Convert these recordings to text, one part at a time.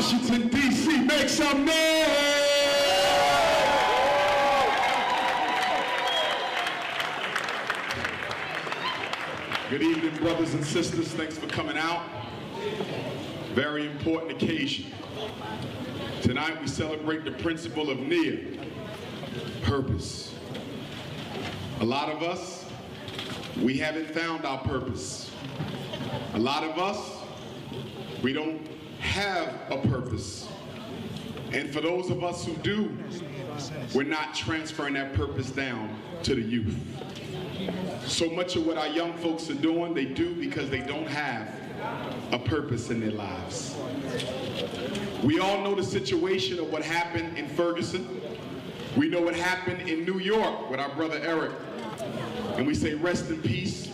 Washington, D.C. Make some noise! Good evening, brothers and sisters. Thanks for coming out. Very important occasion. Tonight we celebrate the principle of NIA, purpose. A lot of us, we haven't found our purpose. A lot of us, we don't have a purpose. And for those of us who do, we're not transferring that purpose down to the youth. So much of what our young folks are doing, they do because they don't have a purpose in their lives. We all know the situation of what happened in Ferguson. We know what happened in New York with our brother Eric. And we say rest in peace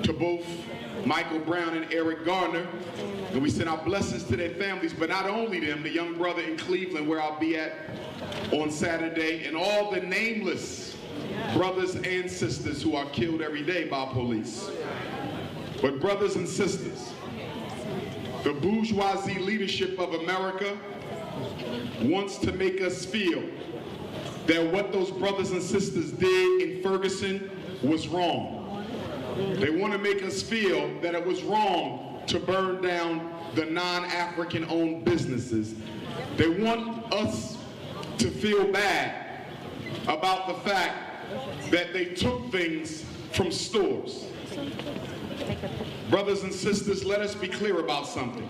to both Michael Brown and Eric Garner. And we send our blessings to their families, but not only them, the young brother in Cleveland where I'll be at on Saturday, and all the nameless brothers and sisters who are killed every day by police. But brothers and sisters, the bourgeoisie leadership of America wants to make us feel that what those brothers and sisters did in Ferguson was wrong. They want to make us feel that it was wrong to burn down the non-African owned businesses. They want us to feel bad about the fact that they took things from stores. Brothers and sisters, let us be clear about something.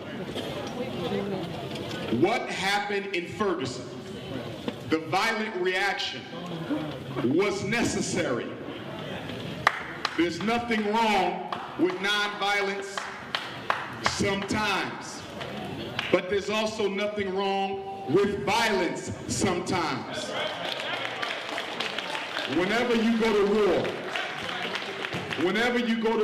What happened in Ferguson, the violent reaction, was necessary. There's nothing wrong with nonviolence sometimes, but there's also nothing wrong with violence sometimes. Whenever you go to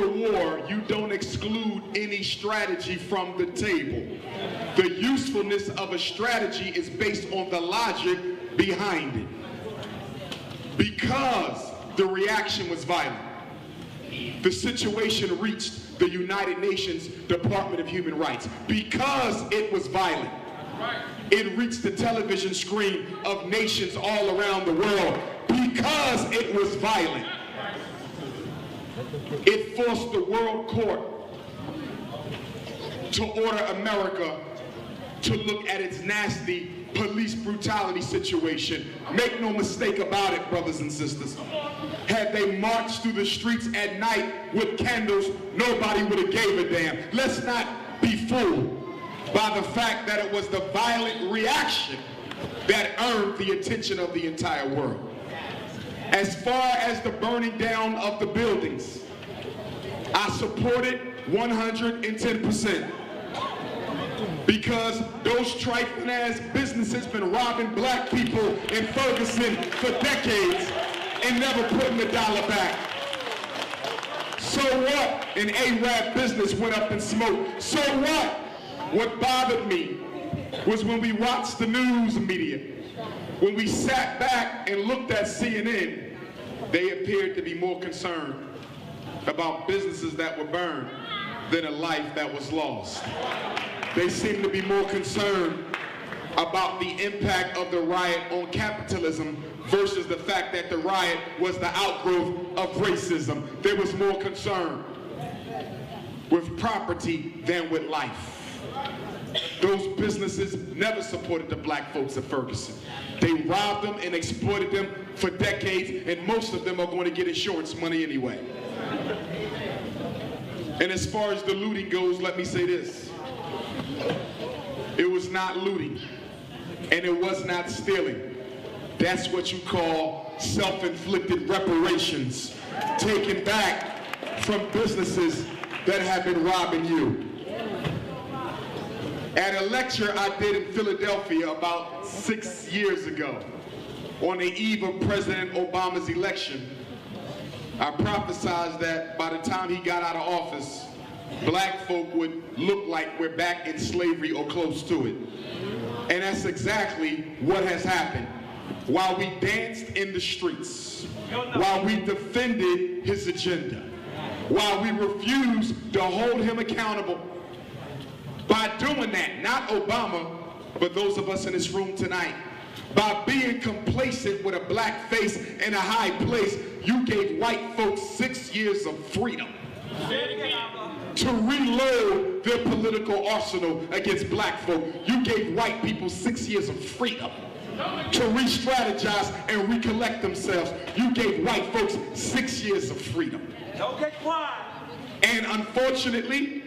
war, you don't exclude any strategy from the table. The usefulness of a strategy is based on the logic behind it. Because the reaction was violent, the situation reached the United Nations Department of Human Rights. Because it was violent, it reached the television screen of nations all around the world. Because it was violent, it forced the world court to order America to look at its nasty police brutality situation. Make no mistake about it, brothers and sisters. Had they marched through the streets at night with candles, nobody would have gave a damn. Let's not be fooled by the fact that it was the violent reaction that earned the attention of the entire world. As far as the burning down of the buildings, I support it 110%. Because those trifling ass businesses been robbing black people in Ferguson for decades and never putting a dollar back. So what? An Arab business went up in smoke. So what? What bothered me was when we watched the news media, when we sat back and looked at CNN, they appeared to be more concerned about businesses that were burned than a life that was lost. They seem to be more concerned about the impact of the riot on capitalism versus the fact that the riot was the outgrowth of racism. There was more concern with property than with life. Those businesses never supported the black folks of Ferguson. They robbed them and exploited them for decades, and most of them are going to get insurance money anyway. And as far as the looting goes, let me say this. It was not looting, and it was not stealing. That's what you call self-inflicted reparations, taken back from businesses that have been robbing you. At a lecture I did in Philadelphia about 6 years ago, on the eve of President Obama's election, I prophesied that by the time he got out of office, black folk would look like we're back in slavery or close to it. And that's exactly what has happened. While we danced in the streets, while we defended his agenda, while we refused to hold him accountable, by doing that, not Obama, but those of us in this room tonight, by being complacent with a black face in a high place, you gave white folks 6 years of freedom to reload their political arsenal against black folk. You gave white people 6 years of freedom to re-strategize and recollect themselves. You gave white folks 6 years of freedom. Don't get quiet. And unfortunately,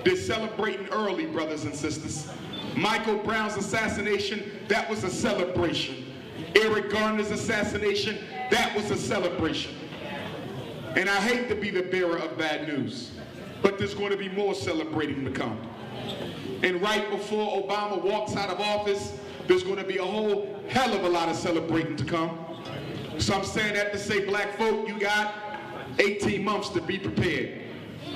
they're celebrating early, brothers and sisters. Michael Brown's assassination, that was a celebration. Eric Garner's assassination, that was a celebration. And I hate to be the bearer of bad news, but there's going to be more celebrating to come. And right before Obama walks out of office, there's going to be a whole hell of a lot of celebrating to come. So I'm saying that to say, black folk, you got 18 months to be prepared.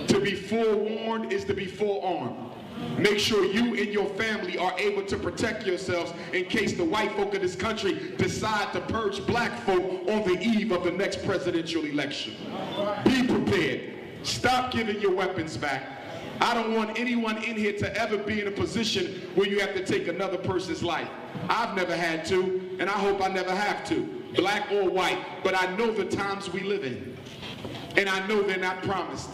To be forewarned is to be forearmed. Make sure you and your family are able to protect yourselves in case the white folk of this country decide to purge black folk on the eve of the next presidential election. Be prepared. Stop giving your weapons back. I don't want anyone in here to ever be in a position where you have to take another person's life. I've never had to, and I hope I never have to, black or white. But I know the times we live in, and I know they're not promised.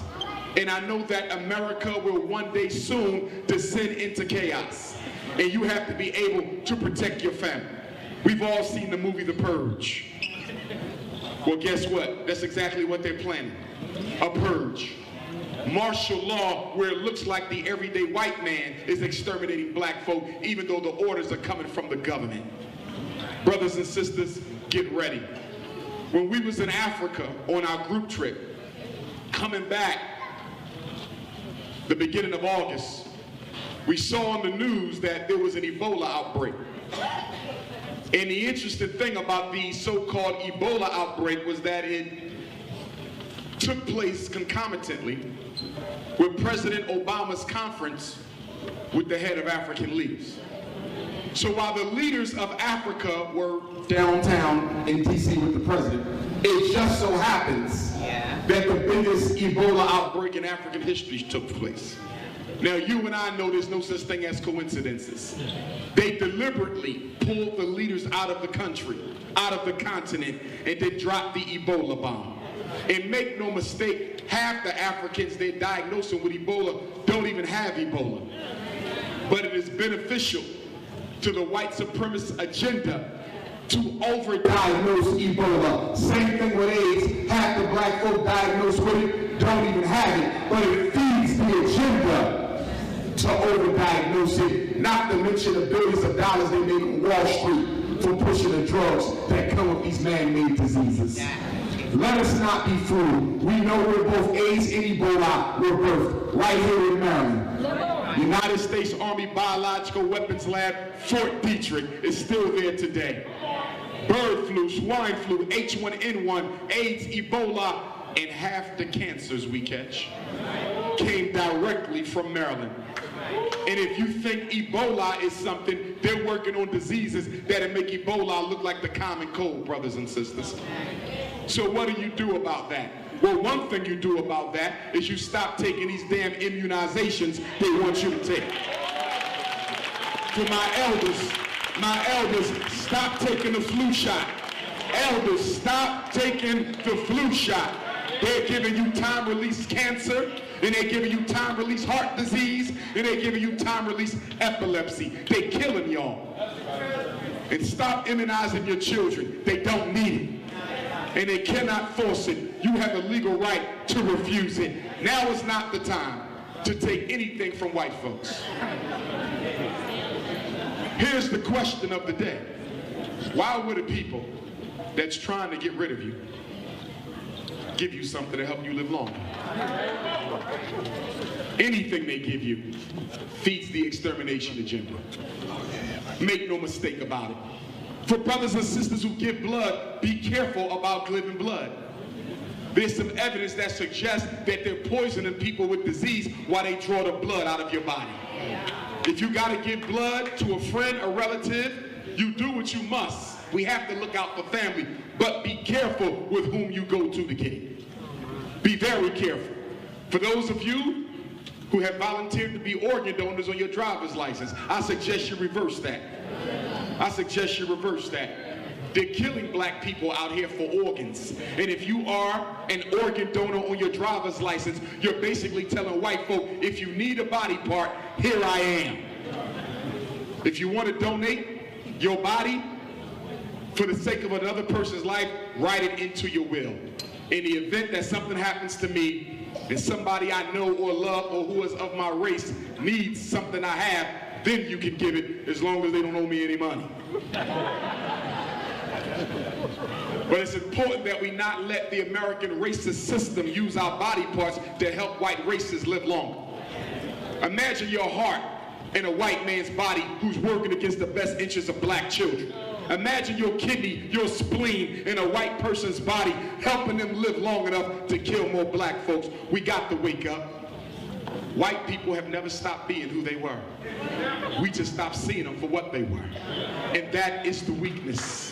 And I know that America will one day soon descend into chaos. And you have to be able to protect your family. We've all seen the movie The Purge. Well, guess what? That's exactly what they're planning. A purge. Martial law where it looks like the everyday white man is exterminating black folk, even though the orders are coming from the government. Brothers and sisters, get ready. When we was in Africa on our group trip, coming back the beginning of August, we saw on the news that there was an Ebola outbreak. And the interesting thing about the so-called Ebola outbreak was that it took place concomitantly with President Obama's conference with the head of African leaders. So while the leaders of Africa were downtown in DC with the president, it just so happens that the biggest Ebola outbreak in African history took place. Now, you and I know there's no such thing as coincidences. They deliberately pulled the leaders out of the country, out of the continent, and then dropped the Ebola bomb. And make no mistake, half the Africans they're diagnosing with Ebola don't even have Ebola. But it is beneficial to the white supremacist agenda to overdiagnose Ebola. Same thing with AIDS. Half the black folk diagnosed with it don't even have it, but it feeds the agenda to overdiagnose it, not to mention the billions of dollars they make on Wall Street for pushing the drugs that come with these man-made diseases. Let us not be fooled. We know where both AIDS and Ebola were birthed, right here in Maryland. United States Army Biological Weapons Lab, Fort Detrick, is still there today. Bird flu, swine flu, H1N1, AIDS, Ebola, and half the cancers we catch came directly from Maryland. And if you think Ebola is something, they're working on diseases that'll make Ebola look like the common cold, brothers and sisters. So what do you do about that? Well, one thing you do about that is you stop taking these damn immunizations they want you to take. To my elders, stop taking the flu shot. Elders, stop taking the flu shot. They're giving you time-release cancer, and they're giving you time-release heart disease, and they're giving you time-release epilepsy. They're killing y'all. And stop immunizing your children. They don't need it. And they cannot force it. You have a legal right to refuse it. Now is not the time to take anything from white folks. Here's the question of the day. Why would the people that's trying to get rid of you give you something to help you live longer? Anything they give you feeds the extermination agenda. Make no mistake about it. For brothers and sisters who give blood, be careful about giving blood. There's some evidence that suggests that they're poisoning people with disease while they draw the blood out of your body. If you got to give blood to a friend, a relative, you do what you must. We have to look out for family, but be careful with whom you go to get it. Be very careful. For those of you who have volunteered to be organ donors on your driver's license. I suggest you reverse that. I suggest you reverse that. They're killing black people out here for organs. And if you are an organ donor on your driver's license, you're basically telling white folk, if you need a body part, here I am. If you want to donate your body for the sake of another person's life, write it into your will. In the event that something happens to me and somebody I know or love or who is of my race needs something I have, then you can give it as long as they don't owe me any money. But it's important that we not let the American racist system use our body parts to help white racists live longer. Imagine your heart in a white man's body who's working against the best interests of black children. Imagine your kidney, your spleen in a white person's body, helping them live long enough to kill more black folks. We got to wake up. White people have never stopped being who they were. We just stopped seeing them for what they were. And that is the weakness.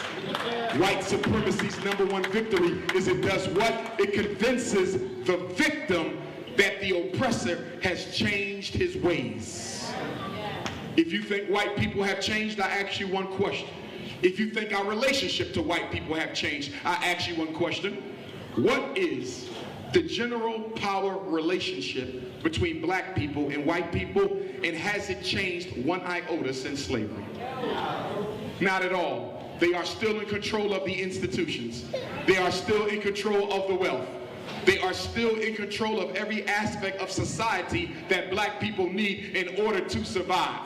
White supremacy's #1 victory is it does what? It convinces the victim that the oppressor has changed his ways. If you think white people have changed, I ask you one question. If you think our relationship to white people have changed, I ask you one question. What is the general power relationship between black people and white people, and has it changed one iota since slavery? Not at all. They are still in control of the institutions. They are still in control of the wealth. They are still in control of every aspect of society that black people need in order to survive.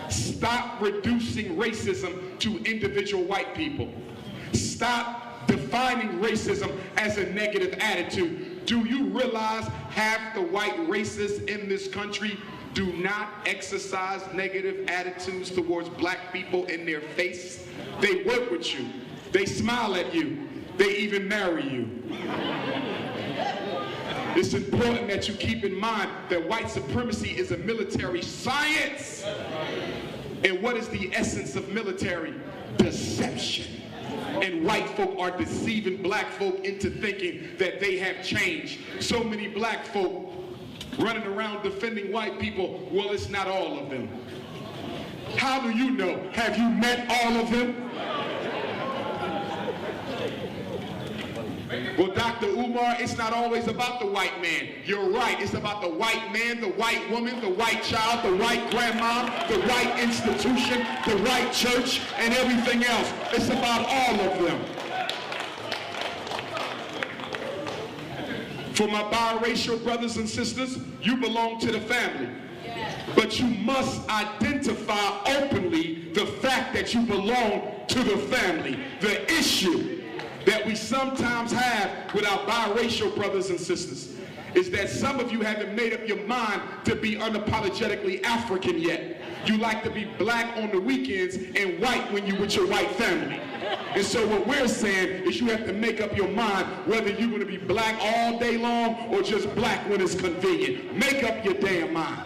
Stop reducing racism to individual white people. Stop defining racism as a negative attitude. Do you realize half the white racists in this country do not exercise negative attitudes towards black people in their face? They work with you. They smile at you. They even marry you. It's important that you keep in mind that white supremacy is a military science. And what is the essence of military? Deception. And white folk are deceiving black folk into thinking that they have changed. So many black folk running around defending white people. Well, it's not all of them. How do you know? Have you met all of them? Well, Dr. Umar, it's not always about the white man. You're right. It's about the white man, the white woman, the white child, the white grandma, the white institution, the white church, and everything else. It's about all of them. For my biracial brothers and sisters, you belong to the family. But you must identify openly the fact that you belong to the family. The issue that we sometimes have with our biracial brothers and sisters is that some of you haven't made up your mind to be unapologetically African yet. You like to be black on the weekends and white when you're with your white family. And so what we're saying is you have to make up your mind whether you're going to be black all day long or just black when it's convenient. Make up your damn mind.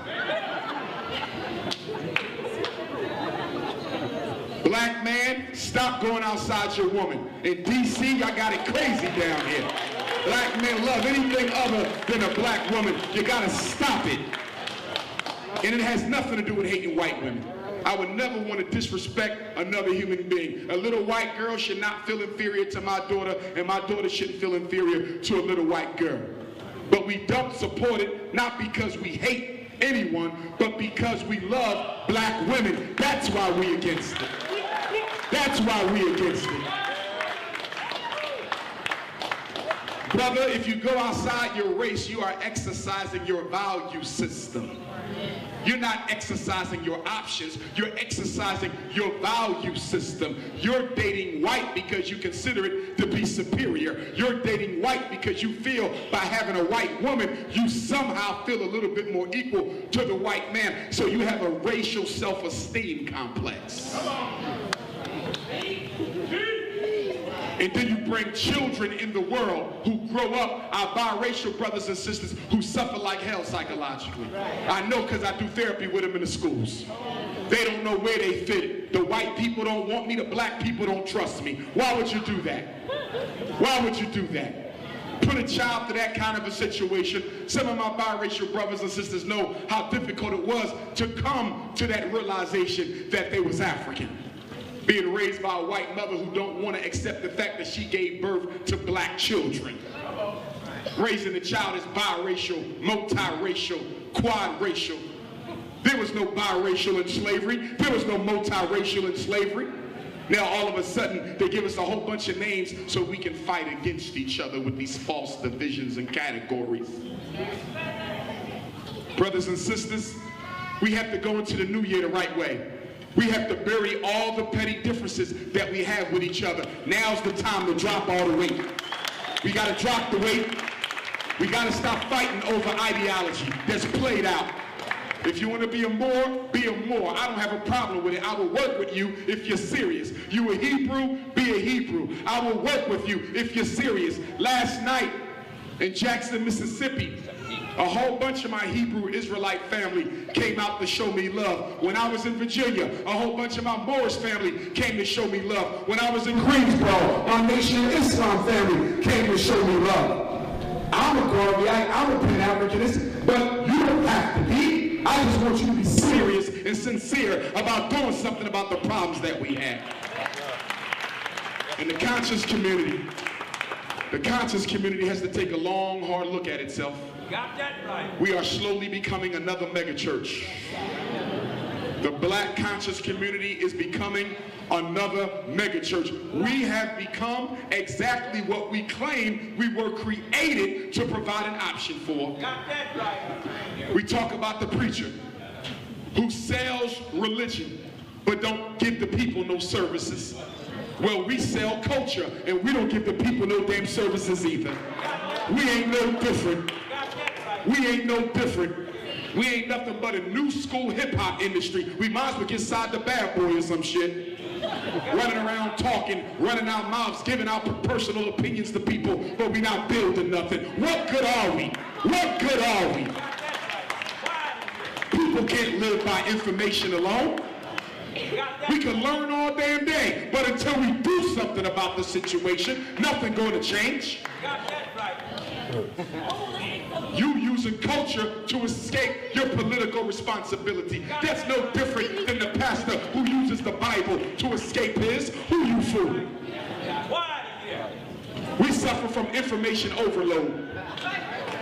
Black man, stop going outside your woman. In D.C., y'all got it crazy down here. Black men love anything other than a black woman. You gotta stop it. And it has nothing to do with hating white women. I would never want to disrespect another human being. A little white girl should not feel inferior to my daughter, and my daughter shouldn't feel inferior to a little white girl. But we don't support it, not because we hate anyone, but because we love black women. That's why we're against it. That's why we're against it. Brother, if you go outside your race, you are exercising your value system. You're not exercising your options, you're exercising your value system. You're dating white because you consider it to be superior. You're dating white because you feel by having a white woman, you somehow feel a little bit more equal to the white man. So you have a racial self-esteem complex. And then you bring children in the world who grow up, our biracial brothers and sisters, who suffer like hell psychologically. I know because I do therapy with them in the schools. They don't know where they fit. The white people don't want me. The black people don't trust me. Why would you do that? Why would you do that? Put a child through that kind of a situation. Some of my biracial brothers and sisters know how difficult it was to come to that realization that they was African. Being raised by a white mother who don't want to accept the fact that she gave birth to black children. Raising a child is biracial, multiracial, quadracial. There was no biracial in slavery. There was no multiracial in slavery. Now all of a sudden they give us a whole bunch of names so we can fight against each other with these false divisions and categories. Brothers and sisters, we have to go into the new year the right way. We have to bury all the petty differences that we have with each other. Now's the time to drop all the weight. We got to drop the weight. We got to stop fighting over ideology that's played out. If you want to be a Moor, be a Moor. I don't have a problem with it. I will work with you if you're serious. You a Hebrew, be a Hebrew. I will work with you if you're serious. Last night in Jackson, Mississippi, a whole bunch of my Hebrew Israelite family came out to show me love. When I was in Virginia, a whole bunch of my Moorish family came to show me love. When I was in Greensboro, my Nation of Islam family came to show me love. I'm a Garveyite, I'm a Pan-Africanist, but you don't have to be. I just want you to be serious and sincere about doing something about the problems that we have. And the conscious community has to take a long, hard look at itself. Got that right. We are slowly becoming another megachurch. The black conscious community is becoming another megachurch. We have become exactly what we claim we were created to provide an option for. Got that right. We talk about the preacher who sells religion but don't give the people no services. Well, we sell culture and we don't give the people no damn services either. We ain't no different. We ain't no different. We ain't nothing but a new school hip-hop industry. We might as well get side the bad boy or some shit. Running around talking, running our mouths, giving out personal opinions to people, but we not building nothing. What good are we? What good are we? People can't live by information alone. We can learn all damn day, but until we do something about the situation, nothing going to change. You using culture to escape your political responsibility. That's no different than the pastor who uses the Bible to escape his. Who you fooling? We suffer from information overload.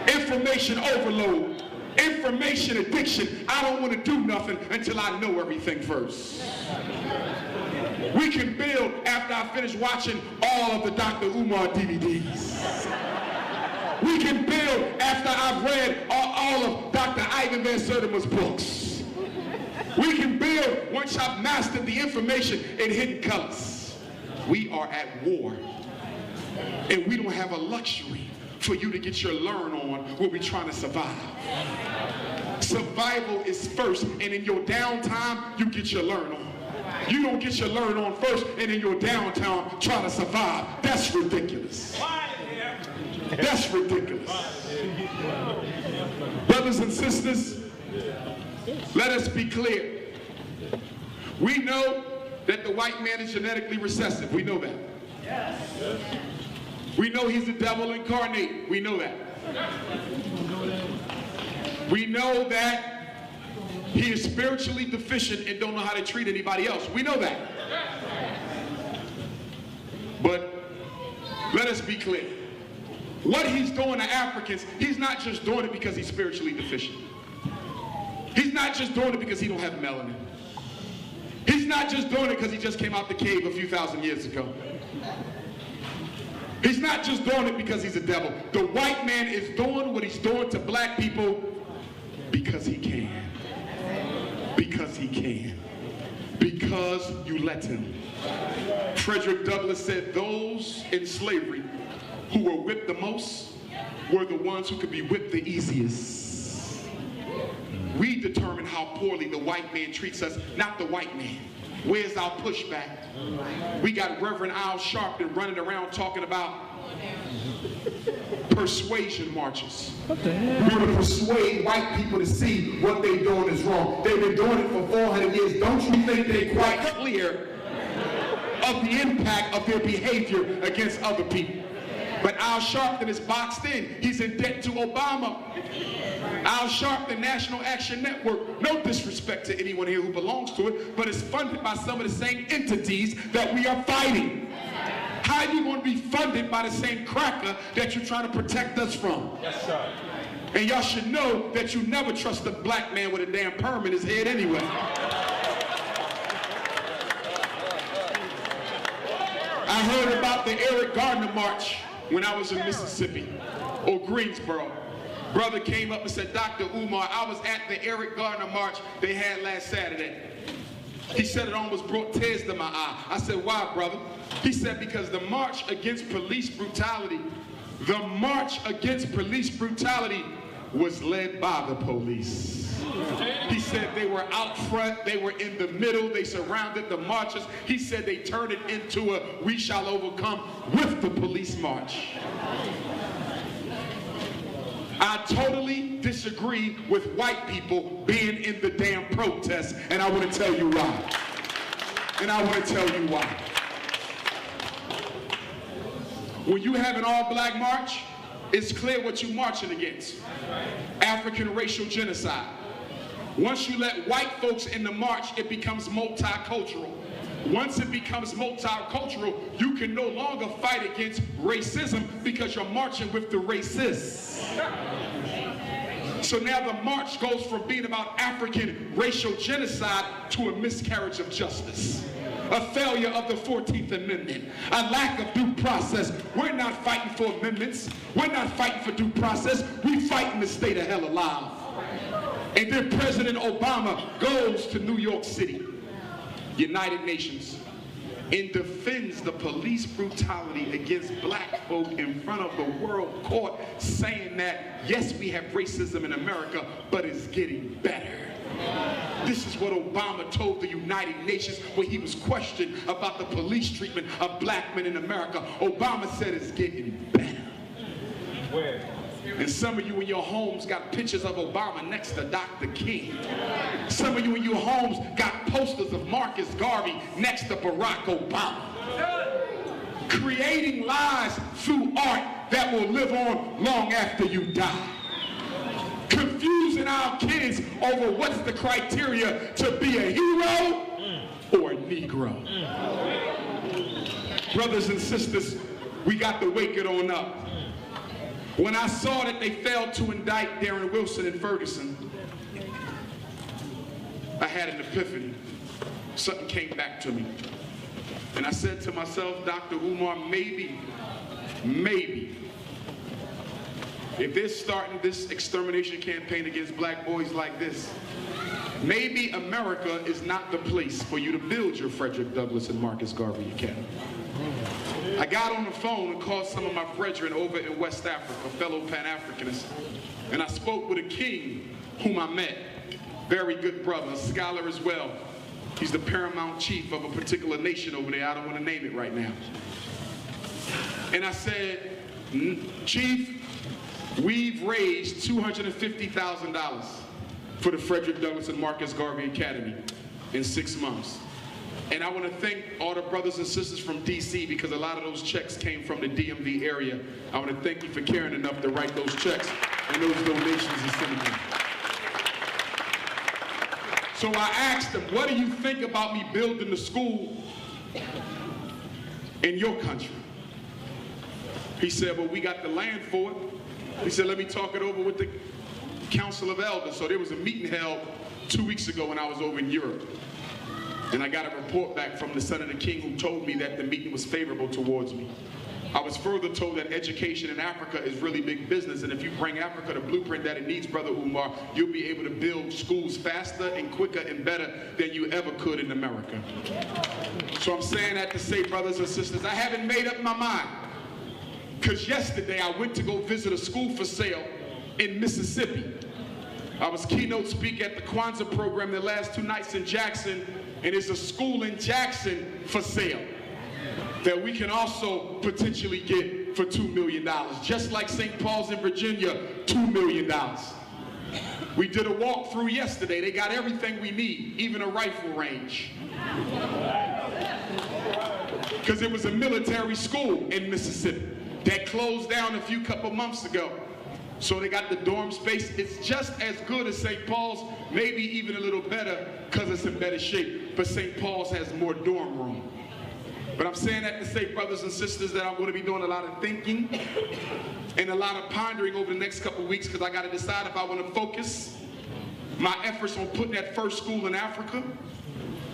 Information overload. Information addiction. I don't want to do nothing until I know everything first. We can build after I finish watching all of the Dr. Umar DVDs. We can build after I've read all of Dr. Ivan Van Sertima's books. We can build once I've mastered the information in hidden colors. We are at war. And we don't have a luxury for you to get your learn on when we're trying to survive. Survival is first, and in your downtime, you get your learn on. You don't get your learn on first, and in your downtime, trying to survive. That's ridiculous. That's ridiculous. Brothers and sisters, let us be clear. We know that the white man is genetically recessive. We know that. We know he's the devil incarnate. We know that. We know that he is spiritually deficient and don't know how to treat anybody else. We know that. But let us be clear. What he's doing to Africans, he's not just doing it because he's spiritually deficient. He's not just doing it because he don't have melanin. He's not just doing it because he just came out the cave a few thousand years ago. He's not just doing it because he's a devil. The white man is doing what he's doing to black people because he can. Because he can. Because you let him. Frederick Douglass said those in slavery who were whipped the most were the ones who could be whipped the easiest. We determine how poorly the white man treats us, not the white man. Where's our pushback? We got Reverend Al Sharpton running around talking about persuasion marches. What the hell? We're going to persuade white people to see what they're doing is wrong. They've been doing it for 400 years. Don't you think they're quite clear of the impact of their behavior against other people? But Al Sharpton is boxed in. He's in debt to Obama. Al Sharpton, National Action Network, no disrespect to anyone here who belongs to it, but it's funded by some of the same entities that we are fighting. How are you going to be funded by the same cracker that you're trying to protect us from? Yes, sir. And y'all should know that you never trust a black man with a damn perm in his head anyway. I heard about the Eric Gardner March when I was in Mississippi, or Greensboro. Brother came up and said, Dr. Umar, I was at the Eric Gardner March they had last Saturday. He said it almost brought tears to my eye. I said, why, brother? He said, because the march against police brutality, was led by the police. He said they were out front, they were in the middle, they surrounded the marchers. He said they turned it into a we shall overcome with the police march. I totally disagree with white people being in the damn protest, and I want to tell you why. When you have an all-black march, it's clear what you're marching against. African racial genocide. Once you let white folks in the march, it becomes multicultural. Once it becomes multicultural, you can no longer fight against racism because you're marching with the racists. So now the march goes from being about African racial genocide to a miscarriage of justice. A failure of the 14th Amendment, a lack of due process. We're not fighting for amendments. We're not fighting for due process. We're fighting to stay the hell alive. And then President Obama goes to New York City, United Nations, and defends the police brutality against black folk in front of the world court, saying that, yes, we have racism in America, but it's getting better. This is what Obama told the United Nations when he was questioned about the police treatment of black men in America. Obama said it's getting better. Where? And some of you in your homes got pictures of Obama next to Dr. King. Some of you in your homes got posters of Marcus Garvey next to Barack Obama. Creating lies through art that will live on long after you die. Confusing our kids over what's the criteria to be a hero or a Negro. Brothers and sisters, we got to wake it on up. When I saw that they failed to indict Darren Wilson in Ferguson, I had an epiphany. Something came back to me. And I said to myself, Dr. Umar, maybe, if they're starting this extermination campaign against black boys like this, maybe America is not the place for you to build your Frederick Douglass and Marcus Garvey Academy. I got on the phone and called some of my brethren over in West Africa, fellow Pan-Africanists, and I spoke with a king whom I met, very good brother, a scholar as well. He's the paramount chief of a particular nation over there. I don't want to name it right now. And I said, Chief, we've raised $250,000 for the Frederick Douglass and Marcus Garvey Academy in 6 months. And I want to thank all the brothers and sisters from D.C. because a lot of those checks came from the DMV area. I want to thank you for caring enough to write those checks and those donations and send them. So I asked them, what do you think about me building the school in your country? He said, well, we got the land for it. He said, let me talk it over with the Council of Elders. So there was a meeting held 2 weeks ago when I was over in Europe. And I got a report back from the Senator King who told me that the meeting was favorable towards me. I was further told that education in Africa is really big business, and if you bring Africa the blueprint that it needs, Brother Umar, you'll be able to build schools faster and quicker and better than you ever could in America. So I'm saying that to say, brothers and sisters, I haven't made up my mind. Because yesterday I went to go visit a school for sale in Mississippi. I was keynote speaker at the Kwanzaa program the last 2 nights in Jackson, and it's a school in Jackson for sale that we can also potentially get for $2 million. Just like St. Paul's in Virginia, $2 million. We did a walkthrough yesterday. They got everything we need, even a rifle range. Because it was a military school in Mississippi. that closed down a couple months ago. So they got the dorm space. It's just as good as St. Paul's, maybe even a little better because it's in better shape. But St. Paul's has more dorm room. But I'm saying that to say, brothers and sisters, that I'm going to be doing a lot of thinking and a lot of pondering over the next couple weeks, because I got to decide if I want to focus my efforts on putting that first school in Africa.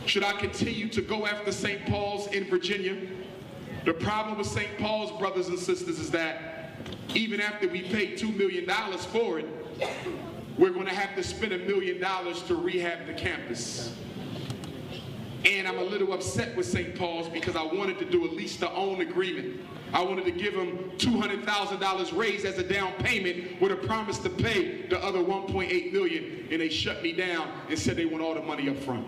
Should I continue to go after St. Paul's in Virginia? The problem with St. Paul's, brothers and sisters, is that even after we pay $2 million for it, we're going to have to spend $1 million to rehab the campus. And I'm a little upset with St. Paul's because I wanted to do a lease-to-own agreement. I wanted to give them $200,000 raised as a down payment with a promise to pay the other $1.8 million, and they shut me down and said they want all the money up front.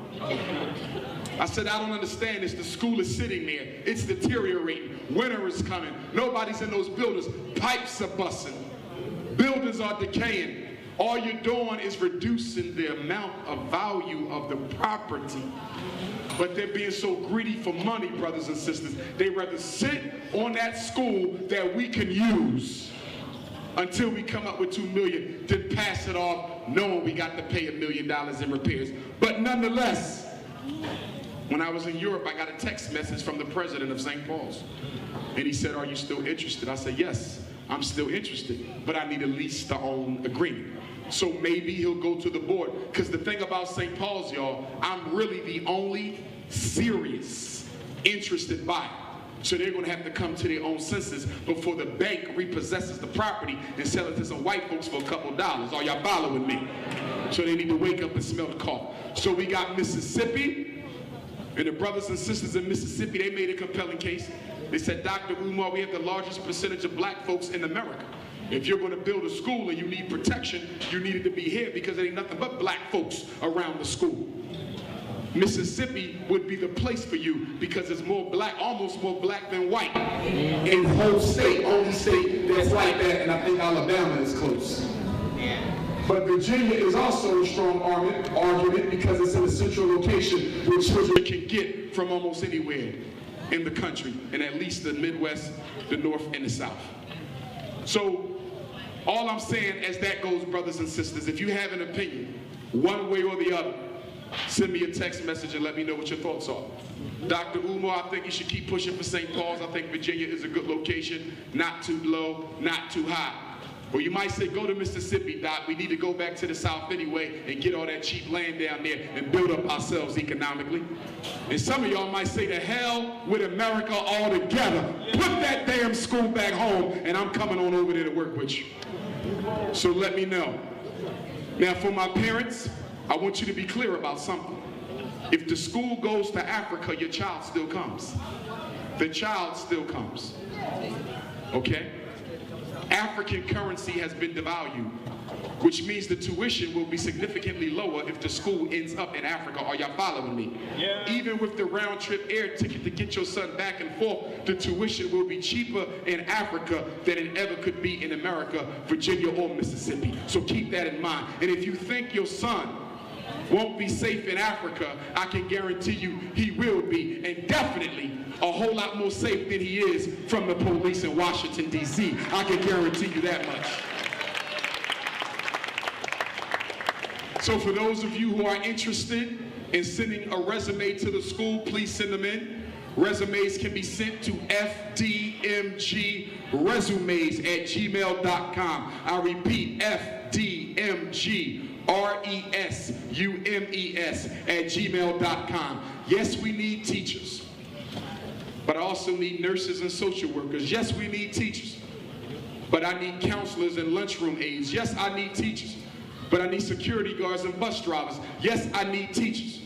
I said, I don't understand this. The school is sitting there. It's deteriorating. Winter is coming. Nobody's in those buildings. Pipes are busting. Buildings are decaying. All you're doing is reducing the amount of value of the property. But they're being so greedy for money, brothers and sisters. They rather sit on that school that we can use until we come up with $2 million, then pass it off knowing we got to pay $1 million in repairs. But nonetheless, when I was in Europe, I got a text message from the president of St. Paul's. And he said, are you still interested? I said, yes, I'm still interested, but I need a lease-to-own agreement. So maybe he'll go to the board. Because the thing about St. Paul's, y'all, I'm really the only serious interested buyer. So they're going to have to come to their own senses before the bank repossesses the property and sell it to some white folks for a couple dollars. Are y'all following me? So they need to wake up and smell the coffee. So we got Mississippi, and the brothers and sisters in Mississippi, they made a compelling case. They said, Dr. Umar, we have the largest percentage of black folks in America. If you're going to build a school and you need protection, you need it to be here because there ain't nothing but black folks around the school. Mississippi would be the place for you because it's more black, almost more black than white. In the whole state, only state that's like that, and I think Alabama is close. But Virginia is also a strong argument because it's in a central location where children can get from almost anywhere in the country, and at least the Midwest, the North, and the South. So all I'm saying as that goes, brothers and sisters, if you have an opinion, one way or the other, send me a text message and let me know what your thoughts are. Dr. Umar, I think you should keep pushing for St. Paul's. I think Virginia is a good location, not too low, not too high. Or you might say, go to Mississippi, Doc. We need to go back to the South anyway and get all that cheap land down there and build up ourselves economically. And some of y'all might say, to hell with America altogether. Put that damn school back home, and I'm coming on over there to work with you. So let me know. Now, for my parents, I want you to be clear about something. If the school goes to Africa, your child still comes. The child still comes. Okay? African currency has been devalued, which means the tuition will be significantly lower if the school ends up in Africa. Are y'all following me? Yeah. Even with the round-trip air ticket to get your son back and forth, the tuition will be cheaper in Africa than it ever could be in America, Virginia, or Mississippi. So keep that in mind. And if you think your son won't be safe in Africa, I can guarantee you he will be, and definitely a whole lot more safe than he is from the police in Washington, D.C. I can guarantee you that much. So for those of you who are interested in sending a resume to the school, please send them in. Resumes can be sent to fdmgresumes@gmail.com. I repeat, fdmgresumes@gmail.com. Yes, we need teachers, but I also need nurses and social workers. Yes, we need teachers, but I need counselors and lunchroom aides. Yes, I need teachers, but I need security guards and bus drivers. Yes, I need teachers,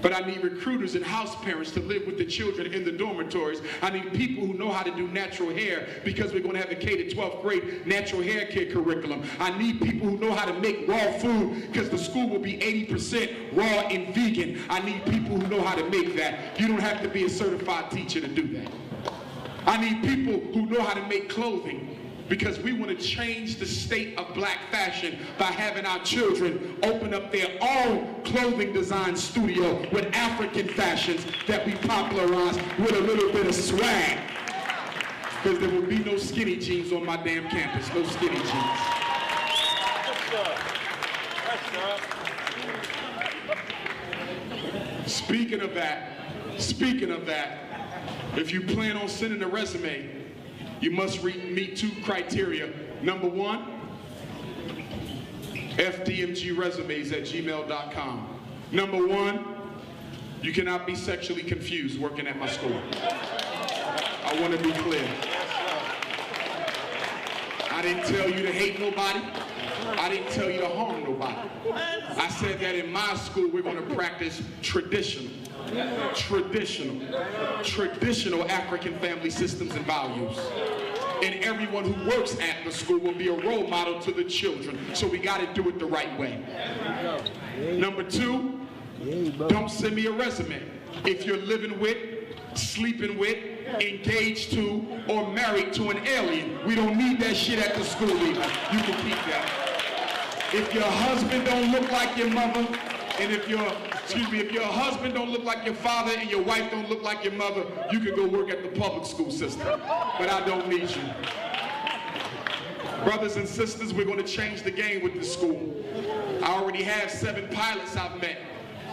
but I need recruiters and house parents to live with the children in the dormitories. I need people who know how to do natural hair because we're going to have a K to 12th grade natural hair care curriculum. I need people who know how to make raw food because the school will be 80% raw and vegan. I need people who know how to make that. You don't have to be a certified teacher to do that. I need people who know how to make clothing, because we want to change the state of black fashion by having our children open up their own clothing design studio with African fashions that we popularize with a little bit of swag. because there will be no skinny jeans on my damn campus. No skinny jeans. Speaking of that, if you plan on sending a resume, you must meet 2 criteria. Number 1, fdmgresumes@gmail.com. Number 1, you cannot be sexually confused working at my school. I want to be clear. I didn't tell you to hate nobody. I didn't tell you to harm nobody. I said that in my school we're going to practice traditional African family systems and values. And everyone who works at the school will be a role model to the children. So we got to do it the right way. Number 2, don't send me a resume if you're living with, sleeping with, engaged to, or married to an alien. We don't need that shit at the school either. You can keep that. If your husband don't look like your mother, and if your husband don't look like your father and your wife don't look like your mother, you can go work at the public school system. But I don't need you. Brothers and sisters, we're going to change the game with this school. I already have 7 pilots I've met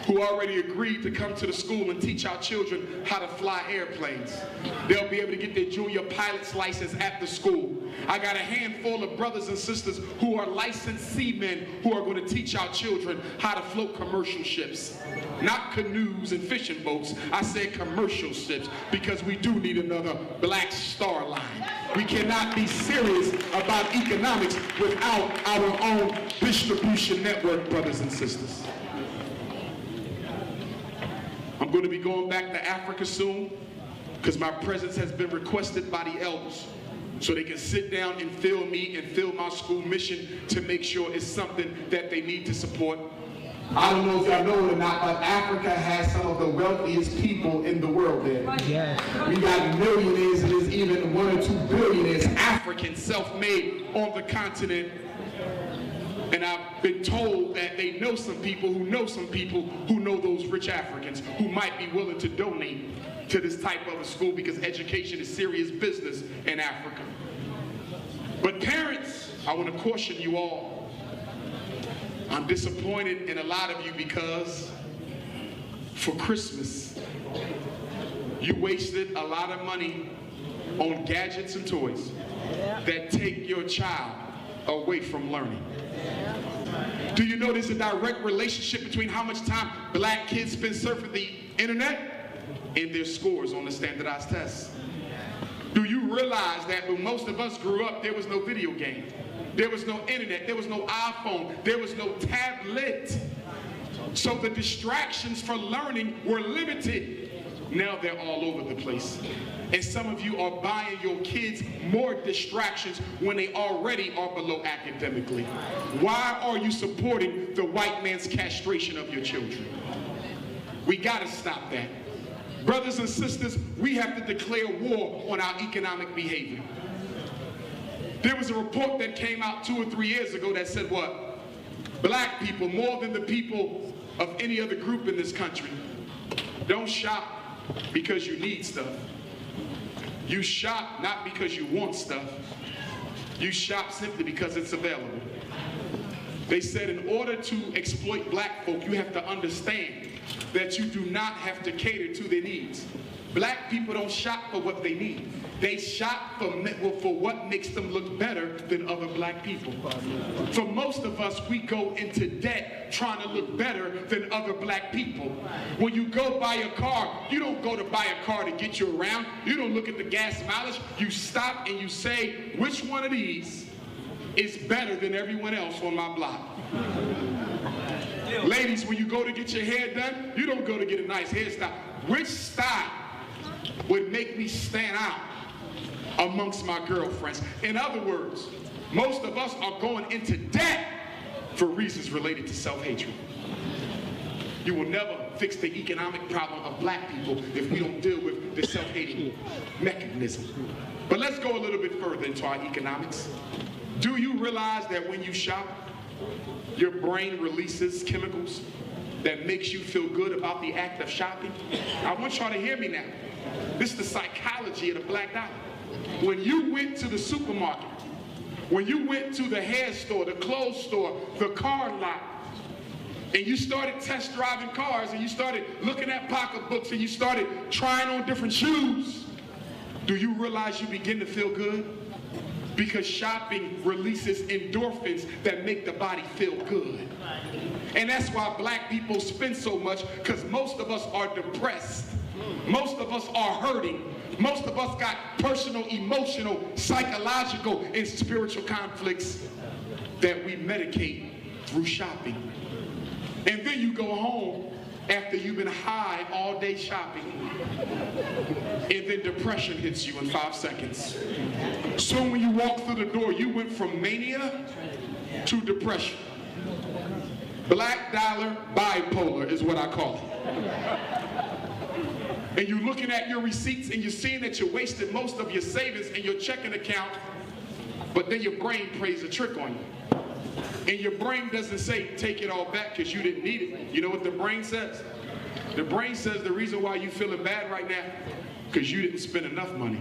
who already agreed to come to the school and teach our children how to fly airplanes. They'll be able to get their junior pilot's license at the school. I got a handful of brothers and sisters who are licensed seamen who are going to teach our children how to float commercial ships. Not canoes and fishing boats. I said commercial ships because we do need another Black Star Line. We cannot be serious about economics without our own distribution network, brothers and sisters. I'm going to be going back to Africa soon because my presence has been requested by the elders so they can sit down and feel me and feel my school mission to make sure it's something that they need to support. I don't know if y'all know it or not, but Africa has some of the wealthiest people in the world there. Yes. We got millionaires and there's even 1 or 2 billionaires, African, self-made on the continent. And I've been told that they know some people who know some people who know those rich Africans who might be willing to donate to this type of a school because education is serious business in Africa. But parents, I want to caution you all. I'm disappointed in a lot of you because for Christmas, you wasted a lot of money on gadgets and toys that take your child away from learning. Do you know there's a direct relationship between how much time Black kids spend surfing the internet and their scores on the standardized tests? Do you realize that when most of us grew up, there was no video game, there was no internet, there was no iPhone, there was no tablet. So the distractions for learning were limited. Now they're all over the place. And some of you are buying your kids more distractions when they already are below academically. Why are you supporting the white man's castration of your children? We gotta stop that. Brothers and sisters, we have to declare war on our economic behavior. There was a report that came out 2 or 3 years ago that said what? Black people, more than the people of any other group in this country, don't shop because you need stuff. You shop not because you want stuff. You shop simply because it's available. They said in order to exploit Black folk, you have to understand that you do not have to cater to their needs. Black people don't shop for what they need. They shop for what makes them look better than other Black people. For most of us, we go into debt trying to look better than other Black people. When you go buy a car, you don't go to buy a car to get you around. You don't look at the gas mileage. You stop and you say, which one of these is better than everyone else on my block? Ladies, when you go to get your hair done, you don't go to get a nice hairstyle. Which style would make me stand out amongst my girlfriends? In other words, most of us are going into debt for reasons related to self-hatred. You will never fix the economic problem of Black people if we don't deal with the self-hating mechanism. But let's go a little bit further into our economics. Do you realize that when you shop, your brain releases chemicals that makes you feel good about the act of shopping? I want y'all to hear me now. This is the psychology of the Black dollar. when you went to the supermarket, when you went to the hair store, the clothes store, the car lot, and you started test driving cars, and you started looking at pocketbooks, and you started trying on different shoes, do you realize you begin to feel good? Because shopping releases endorphins that make the body feel good. And that's why black people spend so much, because most of us are depressed. Most of us are hurting. Most of us got personal, emotional, psychological, and spiritual conflicts that we medicate through shopping. And then you go home after you've been high all day shopping, and then depression hits you in 5 seconds. So when you walk through the door, you went from mania to depression. Black dollar bipolar is what I call it. And you're looking at your receipts and you're seeing that you wasted most of your savings in your checking account, but then your brain plays a trick on you. And your brain doesn't say, take it all back because you didn't need it. You know what the brain says? The brain says the reason why you're feeling bad right now, because you didn't spend enough money.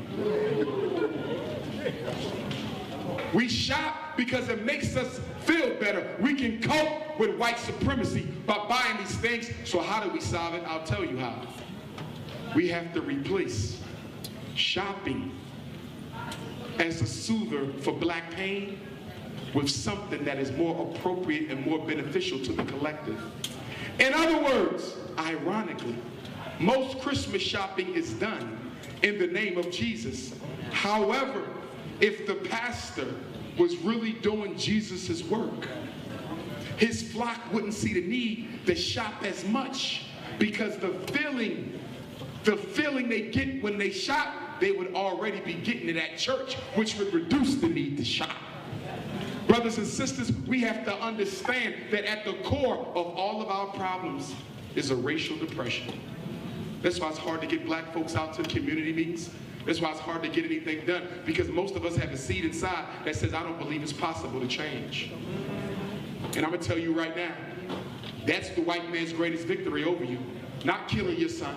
We shop because it makes us feel better. We can cope with white supremacy by buying these things. So how do we solve it? I'll tell you how. We have to replace shopping as a soother for black pain with something that is more appropriate and more beneficial to the collective. In other words, ironically, most Christmas shopping is done in the name of Jesus. However, if the pastor was really doing Jesus' work, his flock wouldn't see the need to shop as much, because the feeling they get when they shop, they would already be getting it at church, which would reduce the need to shop. Brothers and sisters, we have to understand that at the core of all of our problems is a racial depression. That's why it's hard to get black folks out to community meetings. That's why it's hard to get anything done, because most of us have a seed inside that says, I don't believe it's possible to change. And I'm going to tell you right now, that's the white man's greatest victory over you. Not killing your son,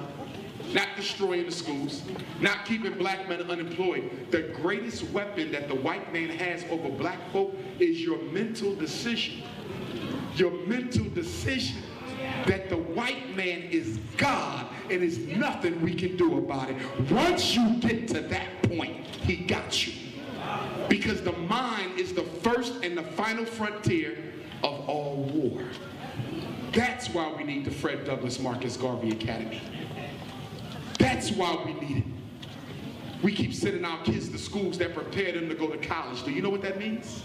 not destroying the schools, not keeping black men unemployed. The greatest weapon that the white man has over black folk is your mental decision. Your mental decision that the white man is God and there's nothing we can do about it. Once you get to that point, he got you. Because the mind is the first and the final frontier of all war. That's why we need the Fred Douglass Marcus Garvey Academy. That's why we need it. We keep sending our kids to schools that prepare them to go to college. Do you know what that means?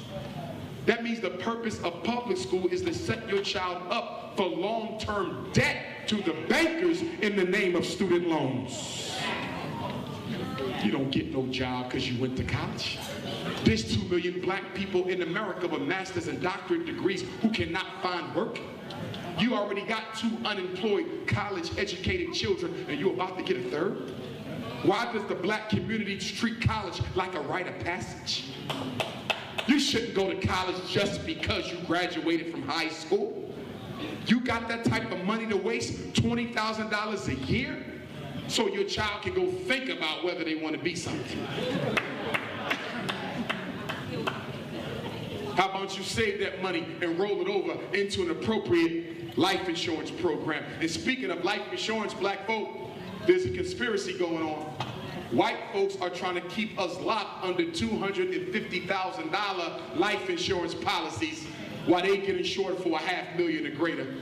That means the purpose of public school is to set your child up for long-term debt to the bankers in the name of student loans. You don't get no job because you went to college. There's 2 million black people in America with master's and doctorate degrees who cannot find work. You already got 2 unemployed, college-educated children, and you're about to get a third? Why does the black community treat college like a rite of passage? You shouldn't go to college just because you graduated from high school. You got that type of money to waste, $20,000 a year, so your child can go think about whether they want to be something. How about you save that money and roll it over into an appropriate life insurance program? And speaking of life insurance, black folk, there's a conspiracy going on. White folks are trying to keep us locked under $250,000 life insurance policies while they get insured for $500,000 or greater.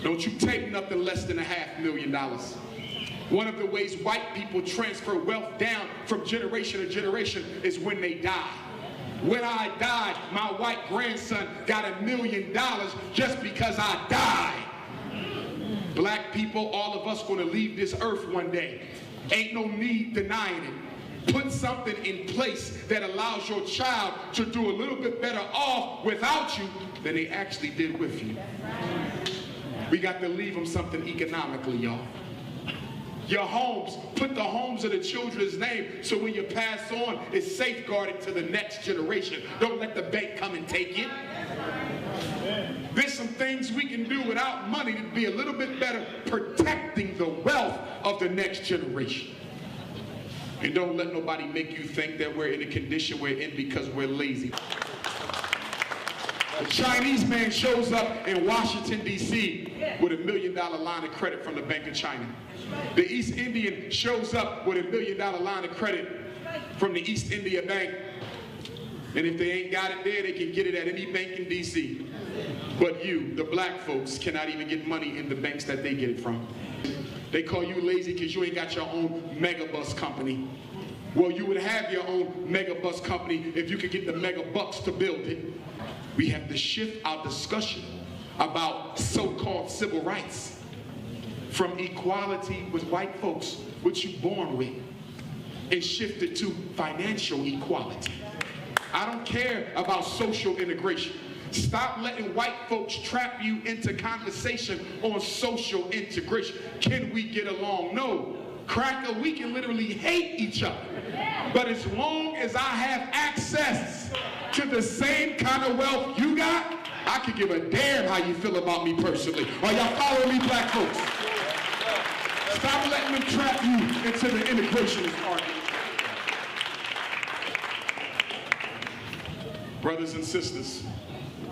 Don't you take nothing less than $500,000. One of the ways white people transfer wealth down from generation to generation is when they die. When I died, my white grandson got $1 million just because I died. Black people, all of us going to leave this earth one day. Ain't no need denying it. Put something in place that allows your child to do a little bit better off without you than they actually did with you. We got to leave them something economically, y'all. Your homes, put the homes of the children's name so when you pass on, it's safeguarded to the next generation. Don't let the bank come and take it. There's some things we can do without money to be a little bit better protecting the wealth of the next generation. And don't let nobody make you think that we're in the condition we're in because we're lazy. A Chinese man shows up in Washington, D.C. with $1 million line of credit from the Bank of China. The East Indian shows up with $1 million line of credit from the East India Bank. And if they ain't got it there, they can get it at any bank in D.C. But you, the black folks, cannot even get money in the banks that they get it from. They call you lazy because you ain't got your own megabus company. Well, you would have your own megabus company if you could get the mega bucks to build it. We have to shift our discussion about so-called civil rights from equality with white folks, which you're born with, and shift it to financial equality. I don't care about social integration. Stop letting white folks trap you into conversation on social integration. Can we get along? No. Cracker, we can literally hate each other. But as long as I have access to the same kind of wealth you got, I could give a damn how you feel about me personally. Are y'all following me, black folks? Stop letting them trap you into the integrationist argument. Brothers and sisters,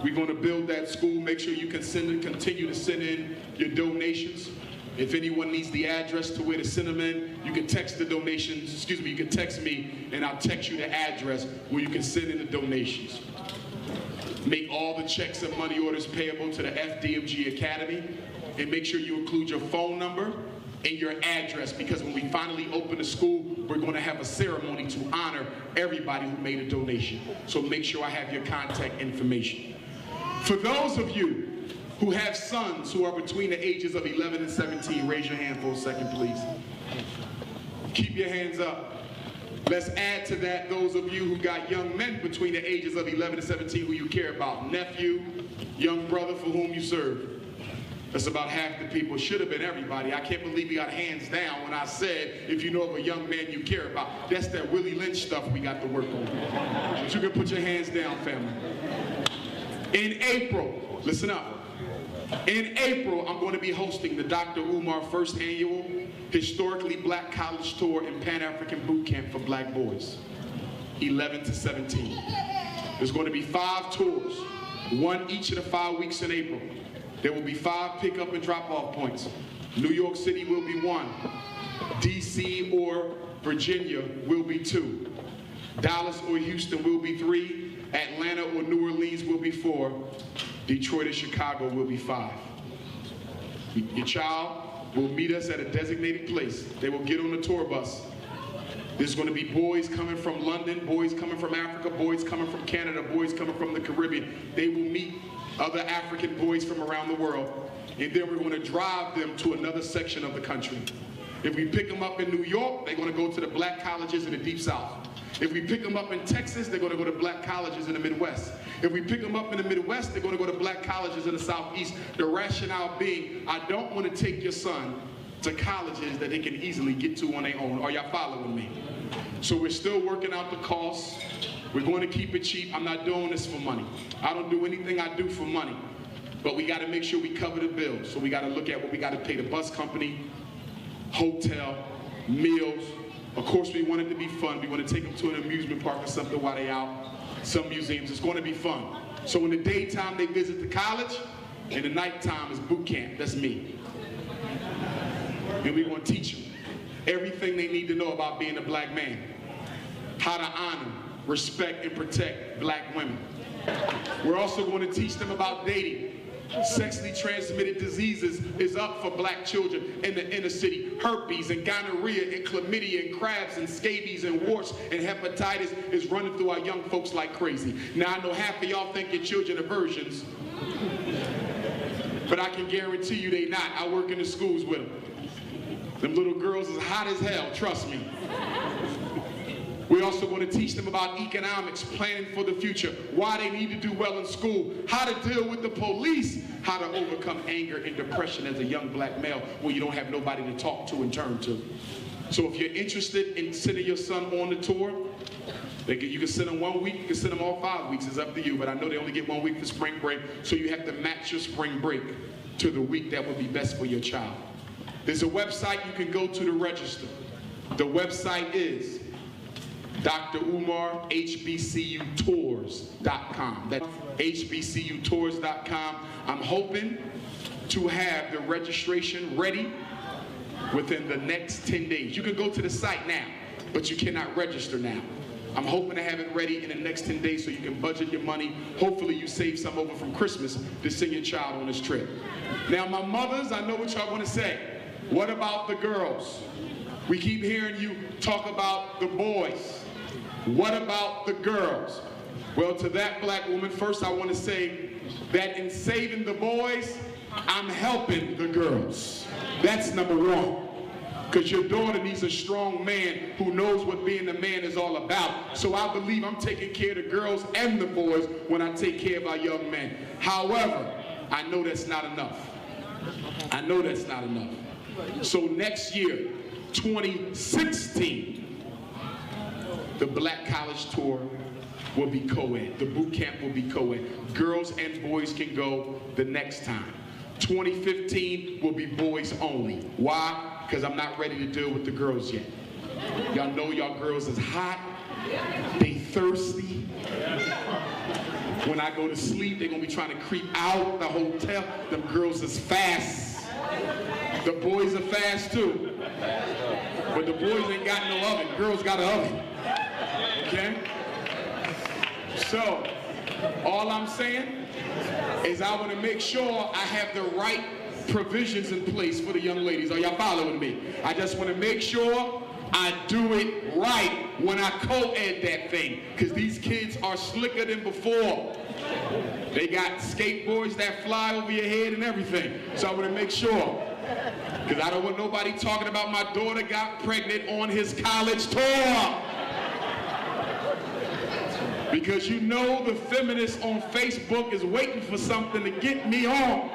we're going to build that school. Make sure you can continue to send in your donations. If anyone needs the address to where to send them in, you can text the donations, you can text me and I'll text you the address where you can send in the donations. Make all the checks and money orders payable to the FDMG Academy, and make sure you include your phone number and your address, because when we finally open the school, we're going to have a ceremony to honor everybody who made a donation. So make sure I have your contact information. For those of you who have sons who are between the ages of 11 and 17, raise your hand for a second, please. Keep your hands up. Let's add to that those of you who got young men between the ages of 11 and 17 who you care about. Nephew, young brother for whom you serve. That's about half the people. Should have been everybody. I can't believe we got hands down when I said, if you know of a young man you care about. That's that Willie Lynch stuff we got to work on. But you can put your hands down, family. In April, listen up. In April, I'm going to be hosting the Dr. Umar first annual Historically Black College Tour and Pan-African Boot Camp for black boys, 11 to 17. There's going to be 5 tours, one each of the 5 weeks in April. There will be 5 pickup and drop-off points. New York City will be 1. DC or Virginia will be 2. Dallas or Houston will be 3. Atlanta or New Orleans will be 4. Detroit or Chicago will be 5. Your child will meet us at a designated place. They will get on the tour bus. There's going to be boys coming from London, boys coming from Africa, boys coming from Canada, boys coming from the Caribbean. They will meet other African boys from around the world, and then we're going to drive them to another section of the country. If we pick them up in New York, they're going to go to the black colleges in the Deep South. If we pick them up in Texas, they're going to go to black colleges in the Midwest. If we pick them up in the Midwest, they're going to go to black colleges in the Southeast. The rationale being, I don't want to take your son to colleges that they can easily get to on their own. Are y'all following me? So we're still working out the costs. We're going to keep it cheap. I'm not doing this for money. I don't do anything I do for money. But we got to make sure we cover the bills. So we got to look at what we got to pay the bus company, hotel, meals. Of course, we want it to be fun. We want to take them to an amusement park or something while they're out. Some museums, it's going to be fun. So in the daytime, they visit the college. In the nighttime, is boot camp. That's me. And we're going to teach them everything they need to know about being a black man. How to honor, respect, and protect black women. We're also going to teach them about dating. Sexually transmitted diseases is up for black children in the inner city. Herpes and gonorrhea and chlamydia and crabs and scabies and warts and hepatitis is running through our young folks like crazy. Now I know half of y'all think your children are virgins, but I can guarantee you they not. I work in the schools with them. Them little girls is hot as hell, trust me. We're also going to teach them about economics, planning for the future, why they need to do well in school, how to deal with the police, how to overcome anger and depression as a young black male when you don't have nobody to talk to and turn to. So if you're interested in sending your son on the tour, you can send them 1 week, you can send them all 5 weeks, it's up to you, but I know they only get 1 week for spring break, so you have to match your spring break to the week that would be best for your child. There's a website you can go to register. The website is Dr. Umar, HBCUtours.com. That's HBCUtours.com. I'm hoping to have the registration ready within the next 10 days. You can go to the site now, but you cannot register now. I'm hoping to have it ready in the next 10 days so you can budget your money. Hopefully you save some over from Christmas to send your child on this trip. Now my mothers, I know what y'all want to say. What about the girls? We keep hearing you talk about the boys. What about the girls? Well, to that black woman, first I want to say that in saving the boys, I'm helping the girls. That's number one. Because your daughter needs a strong man who knows what being a man is all about. So I believe I'm taking care of the girls and the boys when I take care of our young men. However, I know that's not enough. I know that's not enough. So next year, 2016, the Black College Tour will be co-ed. The boot camp will be co-ed. Girls and boys can go the next time. 2015 will be boys only. Why? Because I'm not ready to deal with the girls yet. Y'all know y'all girls is hot. They thirsty. When I go to sleep, they're going to be trying to creep out the hotel. Them girls is fast. The boys are fast too. But the boys ain't got no oven. Girls got an oven. Okay? So, all I'm saying is I want to make sure I have the right provisions in place for the young ladies. Are y'all following me? I just want to make sure I do it right when I co-ed that thing, because these kids are slicker than before. They got skateboards that fly over your head and everything. So I want to make sure, because I don't want nobody talking about my daughter got pregnant on his college tour. Because you know the feminists on Facebook is waiting for something to get me on.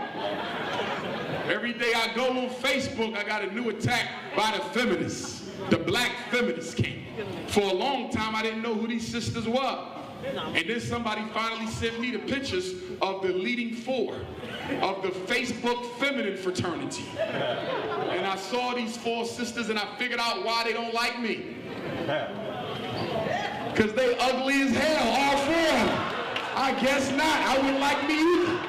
Every day I go on Facebook, I got a new attack by the feminists. The black feminists came. For a long time, I didn't know who these sisters were. And then somebody finally sent me the pictures of the leading four of the Facebook feminine fraternity. And I saw these four sisters and I figured out why they don't like me. Because they ugly as hell, all four of them. I guess not. I wouldn't like me either.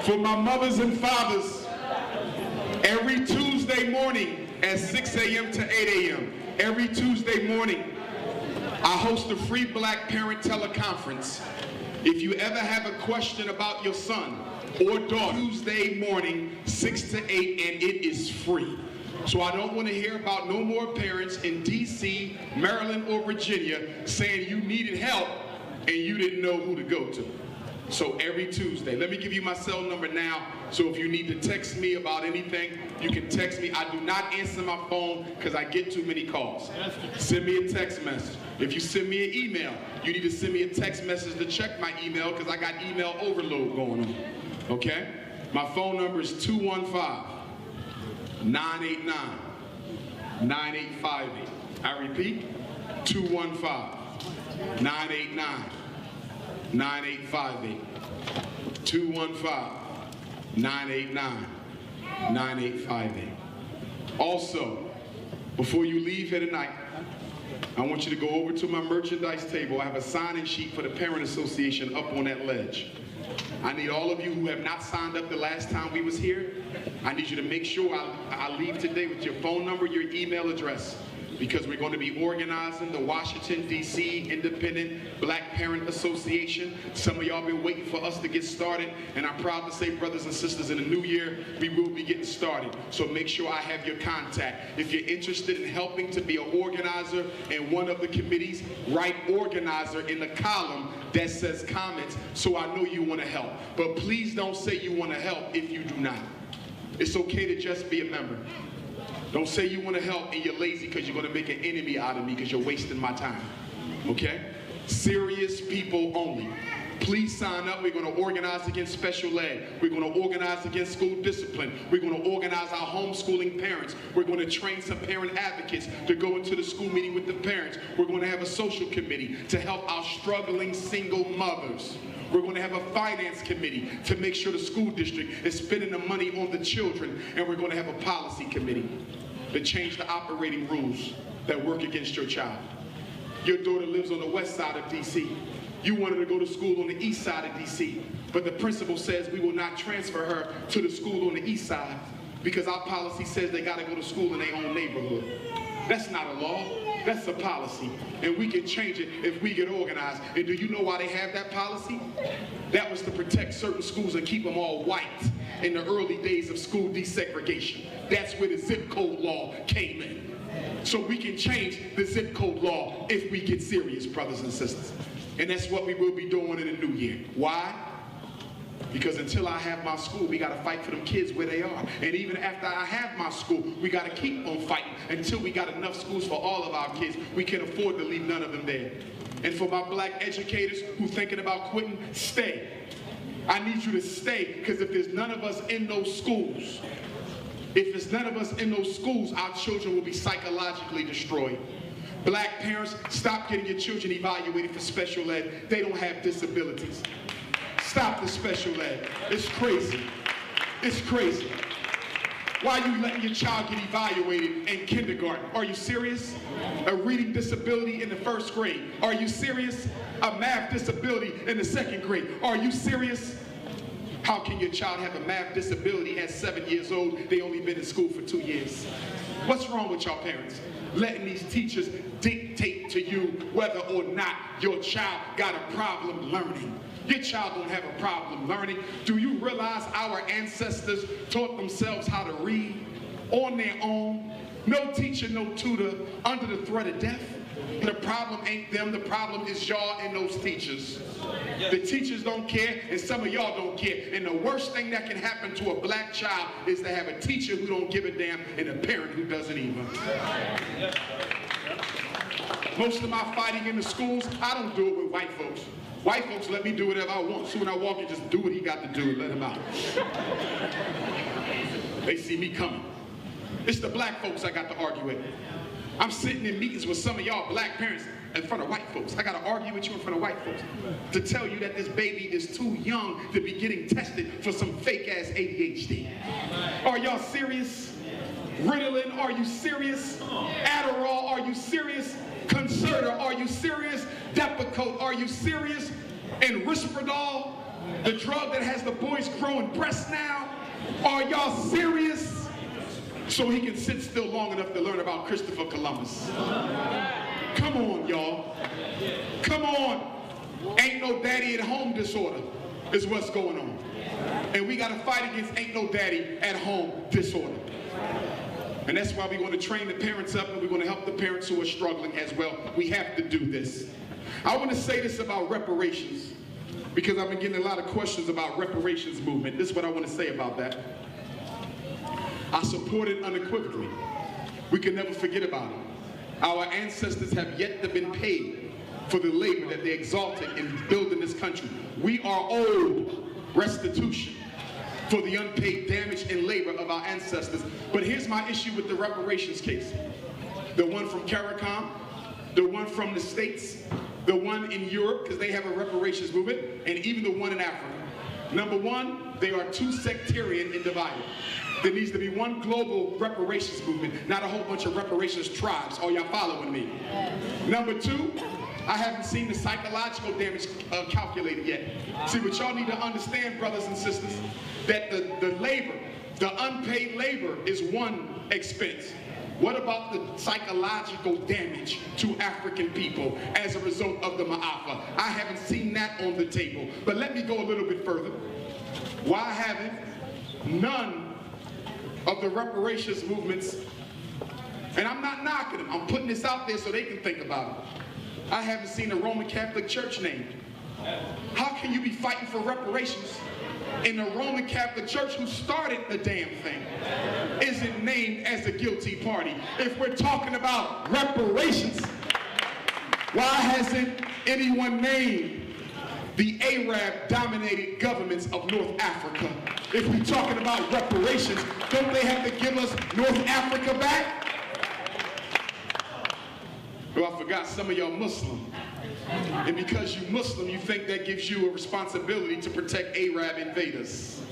For my mothers and fathers, every Tuesday morning at 6 a.m. to 8 a.m., every Tuesday morning, I host a free black parent teleconference. If you ever have a question about your son or daughter, Tuesday morning, 6 to 8, and it is free. So I don't want to hear about no more parents in D.C., Maryland, or Virginia saying you needed help and you didn't know who to go to. So every Tuesday, let me give you my cell number now, so if you need to text me about anything, you can text me. I do not answer my phone because I get too many calls. Send me a text message. If you send me an email, you need to send me a text message to check my email because I got email overload going on, okay? My phone number is 215-989-9858. I repeat, 215-989-9858. 215-989-9858. Also, before you leave here tonight, I want you to go over to my merchandise table. I have a sign-in sheet for the Parent Association up on that ledge. I need all of you who have not signed up the last time we was here. I need you to make sure I leave today with your phone number, your email address, because we're going to be organizing the Washington, D.C. Independent Black Parent Association. Some of y'all been waiting for us to get started, and I'm proud to say, brothers and sisters, in the new year, we will be getting started. So make sure I have your contact. If you're interested in helping to be an organizer in one of the committees, write organizer in the column that says comments, so I know you want to help. But please don't say you want to help if you do not. It's okay to just be a member. Don't say you want to help and you're lazy because you're going to make an enemy out of me because you're wasting my time. Okay? Serious people only. Please sign up. We're going to organize against special ed. We're going to organize against school discipline. We're going to organize our homeschooling parents. We're going to train some parent advocates to go into the school meeting with the parents. We're going to have a social committee to help our struggling single mothers. We're going to have a finance committee to make sure the school district is spending the money on the children. And we're going to have a policy committee to change the operating rules that work against your child. Your daughter lives on the west side of D.C. You want her to go to school on the east side of D.C., but the principal says we will not transfer her to the school on the east side because our policy says they got to go to school in their own neighborhood. That's not a law, that's a policy. And we can change it if we get organized. And do you know why they have that policy? That was to protect certain schools and keep them all white in the early days of school desegregation. That's where the zip code law came in. So we can change the zip code law if we get serious, brothers and sisters. And that's what we will be doing in the new year. Why? Because until I have my school, we got to fight for them kids where they are. And even after I have my school, we got to keep on fighting until we got enough schools for all of our kids. We can't afford to leave none of them there. And for my black educators who thinking about quitting, stay. I need you to stay, because if there's none of us in those schools, our children will be psychologically destroyed. Black parents, stop getting your children evaluated for special ed. They don't have disabilities. Stop the special ed. It's crazy. It's crazy. Why are you letting your child get evaluated in kindergarten? Are you serious? A reading disability in the first grade. Are you serious? A math disability in the second grade. Are you serious? How can your child have a math disability at 7 years old? They only been in school for 2 years. What's wrong with y'all parents? Letting these teachers dictate to you whether or not your child got a problem learning. Your child don't have a problem learning. Do you realize our ancestors taught themselves how to read on their own? No teacher, no tutor, under the threat of death. The problem ain't them, the problem is y'all and those teachers. The teachers don't care, and some of y'all don't care. And the worst thing that can happen to a black child is to have a teacher who don't give a damn and a parent who doesn't either. Most of my fighting in the schools, I don't do it with white folks. White folks let me do whatever I want. So when I walk in, just do what he got to do and let him out. They see me coming. It's the black folks I got to argue with. I'm sitting in meetings with some of y'all black parents in front of white folks. I got to argue with you in front of white folks to tell you that this baby is too young to be getting tested for some fake-ass ADHD. Are y'all serious? Ritalin, are you serious? Adderall, are you serious? Concerta, are you serious? Depakote, are you serious? And Risperdal, the drug that has the boys growing breasts now, are y'all serious? So he can sit still long enough to learn about Christopher Columbus. Come on, y'all. Come on. Ain't no daddy at home disorder is what's going on. And we got to fight against ain't no daddy at home disorder. And that's why we want to train the parents up, and we want to help the parents who are struggling as well. We have to do this. I want to say this about reparations, because I've been getting a lot of questions about reparations movement. This is what I want to say about that. I support it unequivocally. We can never forget about it. Our ancestors have yet to been paid for the labor that they exalted in building this country. We are owed restitution for the unpaid damage and labor of our ancestors. But here's my issue with the reparations case. The one from CARICOM, the one from the States, the one in Europe, because they have a reparations movement, and even the one in Africa. Number one, they are too sectarian and divided. There needs to be one global reparations movement, not a whole bunch of reparations tribes. Are y'all following me? Number two, I haven't seen the psychological damage calculated yet. See, what y'all need to understand, brothers and sisters, that the labor, the unpaid labor is one expense. What about the psychological damage to African people as a result of the Ma'afa? I haven't seen that on the table. But let me go a little bit further. Why haven't none of the reparations movements, and I'm not knocking them, I'm putting this out there so they can think about it. I haven't seen a Roman Catholic Church named. How can you be fighting for reparations and the Roman Catholic Church, who started the damn thing, isn't named as a guilty party? If we're talking about reparations, why hasn't anyone named the Arab-dominated governments of North Africa? If we're talking about reparations, don't they have to give us North Africa back? Do I forgot some of y'all Muslim. And because you Muslim, you think that gives you a responsibility to protect Arab invaders.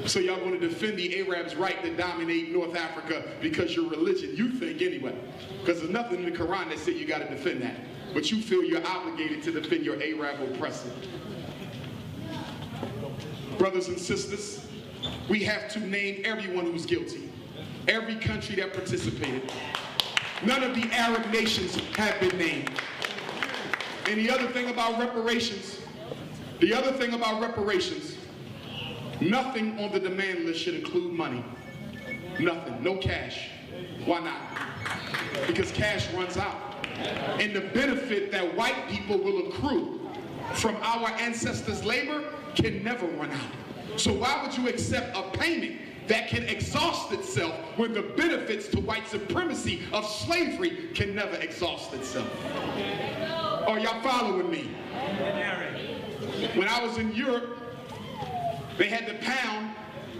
So y'all going to defend the Arabs' right to dominate North Africa because your religion, you think anyway. Because there's nothing in the Quran that said you got to defend that. But you feel you're obligated to defend your Arab oppressor. Brothers and sisters, we have to name everyone who's guilty. Every country that participated. None of the Arab nations have been named. And the other thing about reparations, nothing on the demand list should include money. Nothing, no cash. Why not? Because cash runs out. And the benefit that white people will accrue from our ancestors' labor can never run out. So why would you accept a payment that can exhaust itself when the benefits to white supremacy of slavery can never exhaust itself? Are y'all following me? When I was in Europe, they had the pound.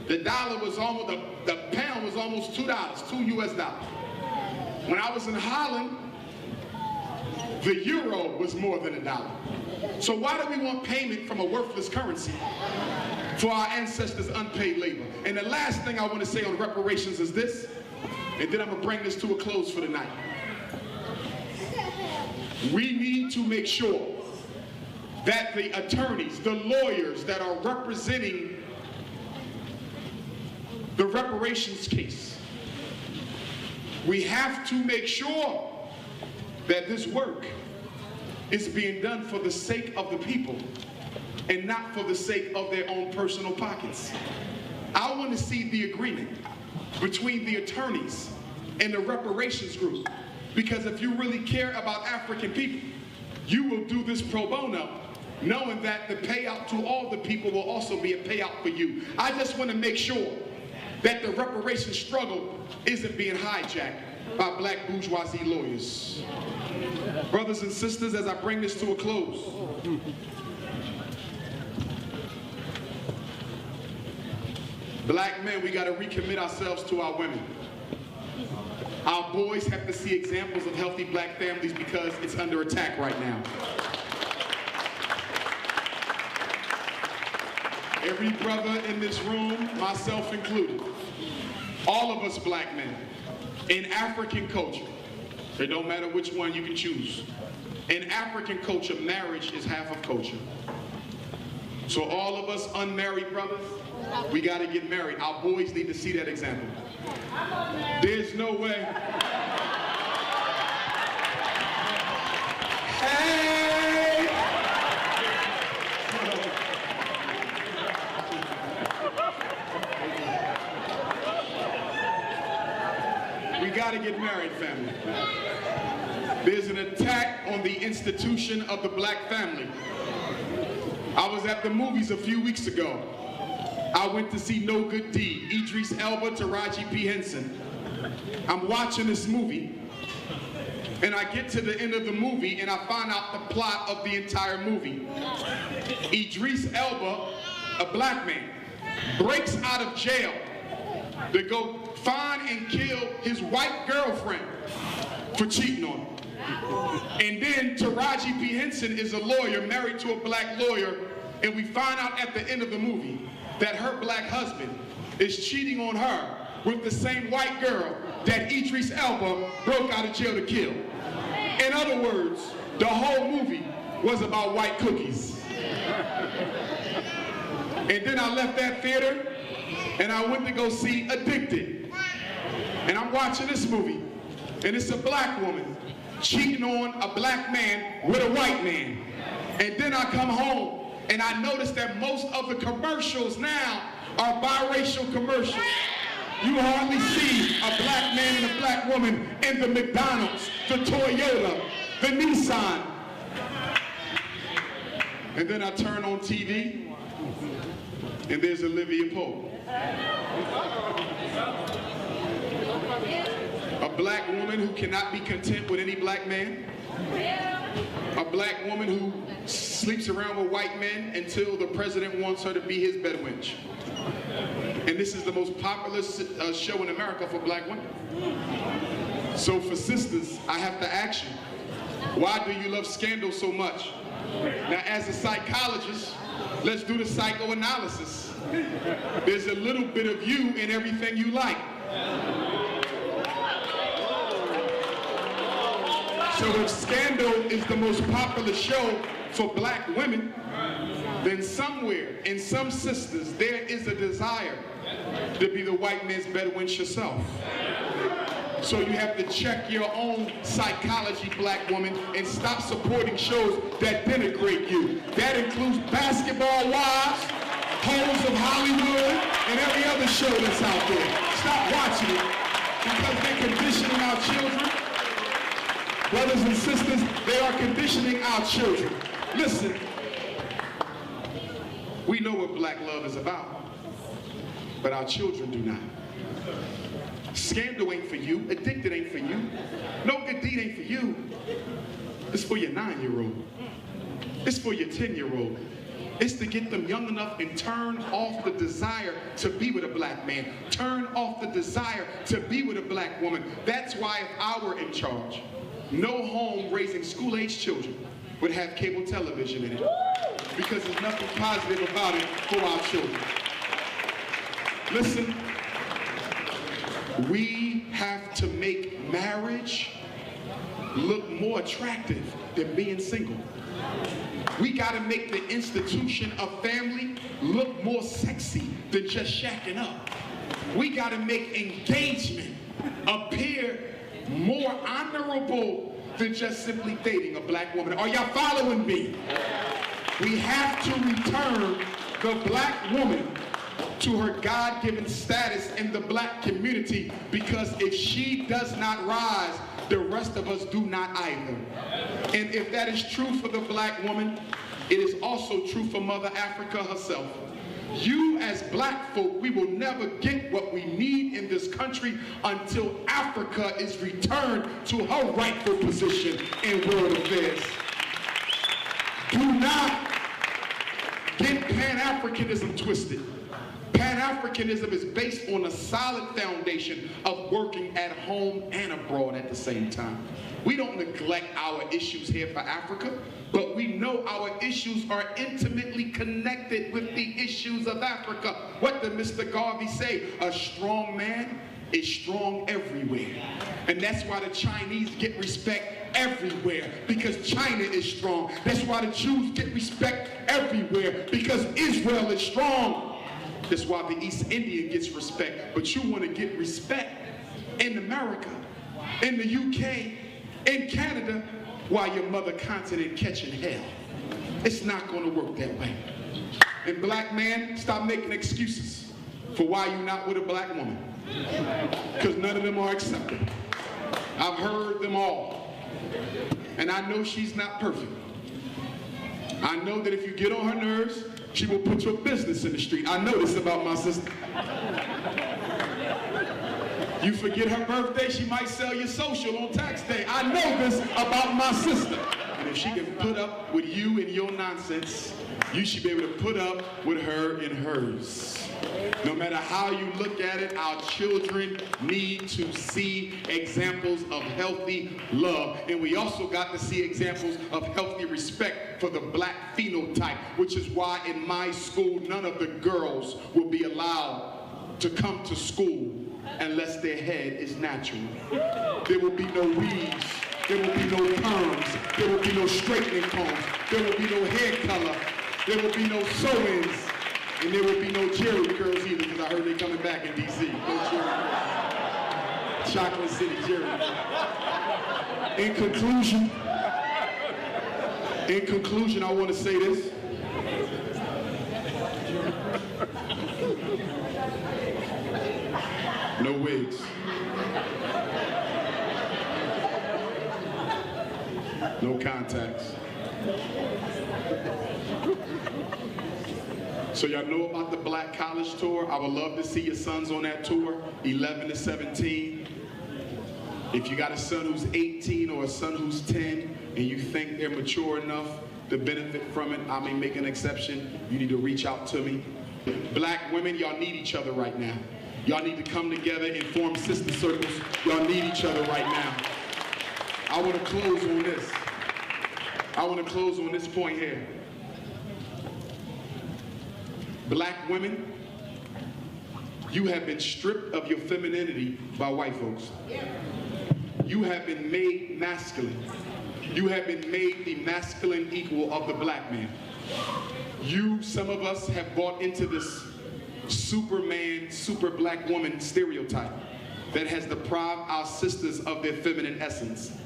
The dollar was almost, the pound was almost $2, $2 US. When I was in Holland, the euro was more than $1. So why do we want payment from a worthless currency for our ancestors' unpaid labor? And the last thing I want to say on reparations is this, and then I'm going to bring this to a close for the night. We need to make sure that the attorneys, the lawyers that are representing the reparations case, we have to make sure that this work is being done for the sake of the people and not for the sake of their own personal pockets. I want to see the agreement between the attorneys and the reparations group, because if you really care about African people, you will do this pro bono, knowing that the payout to all the people will also be a payout for you. I just want to make sure that the reparations struggle isn't being hijacked by black bourgeoisie lawyers. Brothers and sisters, as I bring this to a close, black men, we got to recommit ourselves to our women. Our boys have to see examples of healthy black families because it's under attack right now. Every brother in this room, myself included, all of us black men, in African culture, it don't matter which one you can choose. In African culture, marriage is half of culture. So all of us unmarried brothers, we got to get married. Our boys need to see that example. There's no way. Hey! We got to get married, family. There's an attack on the institution of the black family. I was at the movies a few weeks ago. I went to see No Good Deed, Idris Elba, Taraji P. Henson. I'm watching this movie, and I get to the end of the movie, and I find out the plot of the entire movie. Idris Elba, a black man, breaks out of jail to go find and kill his white girlfriend for cheating on him. And then Taraji P. Henson is a lawyer, married to a black lawyer, and we find out at the end of the movie that her black husband is cheating on her with the same white girl that Idris Elba broke out of jail to kill. In other words, the whole movie was about white cookies. And then I left that theater and I went to go see Addicted. And I'm watching this movie, and it's a black woman cheating on a black man with a white man. And then I come home and I notice that most of the commercials now are biracial commercials. You hardly see a black man and a black woman in the McDonald's, the Toyota, the Nissan. And then I turn on TV and there's Olivia Pope. A black woman who cannot be content with any black man. A black woman who sleeps around with white men until the president wants her to be his bedwench. And this is the most popular show in America for black women. So for sisters, I have to ask you, why do you love scandal so much? Now, as a psychologist, let's do the psychoanalysis. There's a little bit of you in everything you like. So if Scandal is the most popular show for black women, then somewhere in some sisters there is a desire to be the white man's Bedouin yourself. So you have to check your own psychology, black woman, and stop supporting shows that denigrate you. That includes Basketball Wives, Hoes of Hollywood, and every other show that's out there. Stop watching it because they're conditioning our children. Brothers and sisters, they are conditioning our children. Listen, we know what black love is about, but our children do not. Scandal ain't for you. Addicted ain't for you. No Good Deed ain't for you. It's for your 9-year-old. It's for your 10-year-old. It's to get them young enough and turn off the desire to be with a black man. Turn off the desire to be with a black woman. That's why if I were in charge, no home raising school-age children would have cable television in it. Because there's nothing positive about it for our children. Listen, we have to make marriage look more attractive than being single. We got to make the institution of family look more sexy than just shacking up. We got to make engagement appear more honorable than just simply dating a black woman. Are y'all following me? We have to return the black woman to her God-given status in the black community, because if she does not rise, the rest of us do not either. And if that is true for the black woman, it is also true for Mother Africa herself. You as black folk, we will never get what we need in this country until Africa is returned to her rightful position in world affairs. Do not get Pan-Africanism twisted. Pan-Africanism is based on a solid foundation of working at home and abroad at the same time. We don't neglect our issues here for Africa, but we know our issues are intimately connected with the issues of Africa. What did Mr. Garvey say? A strong man is strong everywhere. And that's why the Chinese get respect everywhere, because China is strong. That's why the Jews get respect everywhere, because Israel is strong. That's why the East Indian gets respect. But you want to get respect in America, in the UK, in Canada, while your mother continent catching hell. It's not going to work that way. And black man, stop making excuses for why you're not with a black woman, because none of them are acceptable. I've heard them all, and I know she's not perfect. I know that if you get on her nerves, she will put your business in the street. I know this about my sister. You forget her birthday, she might sell your social on tax day. I know this about my sister. And if she can put up with you and your nonsense, you should be able to put up with her and hers. No matter how you look at it, our children need to see examples of healthy love. And we also got to see examples of healthy respect for the black phenotype, which is why in my school, none of the girls will be allowed to come to school unless their head is natural. There will be no weaves. There will be no perms. There will be no straightening combs. There will be no hair color. There will be no sew-ins. And there will be no Jerry curls either, because I heard they're coming back in D.C. No Jerry. Chocolate City Jerry. In conclusion, I want to say this. No wigs. No contacts. So y'all know about the Black College Tour? I would love to see your sons on that tour, 11 to 17. If you got a son who's 18 or a son who's 10 and you think they're mature enough to benefit from it, I may make an exception. You need to reach out to me. Black women, y'all need each other right now. Y'all need to come together and form sister circles. Y'all need each other right now. I want to close on this. I want to close on this point here. Black women, you have been stripped of your femininity by white folks. You have been made masculine. You have been made the masculine equal of the black man. Some of us have bought into this Superman, super black woman stereotype that has deprived our sisters of their feminine essence.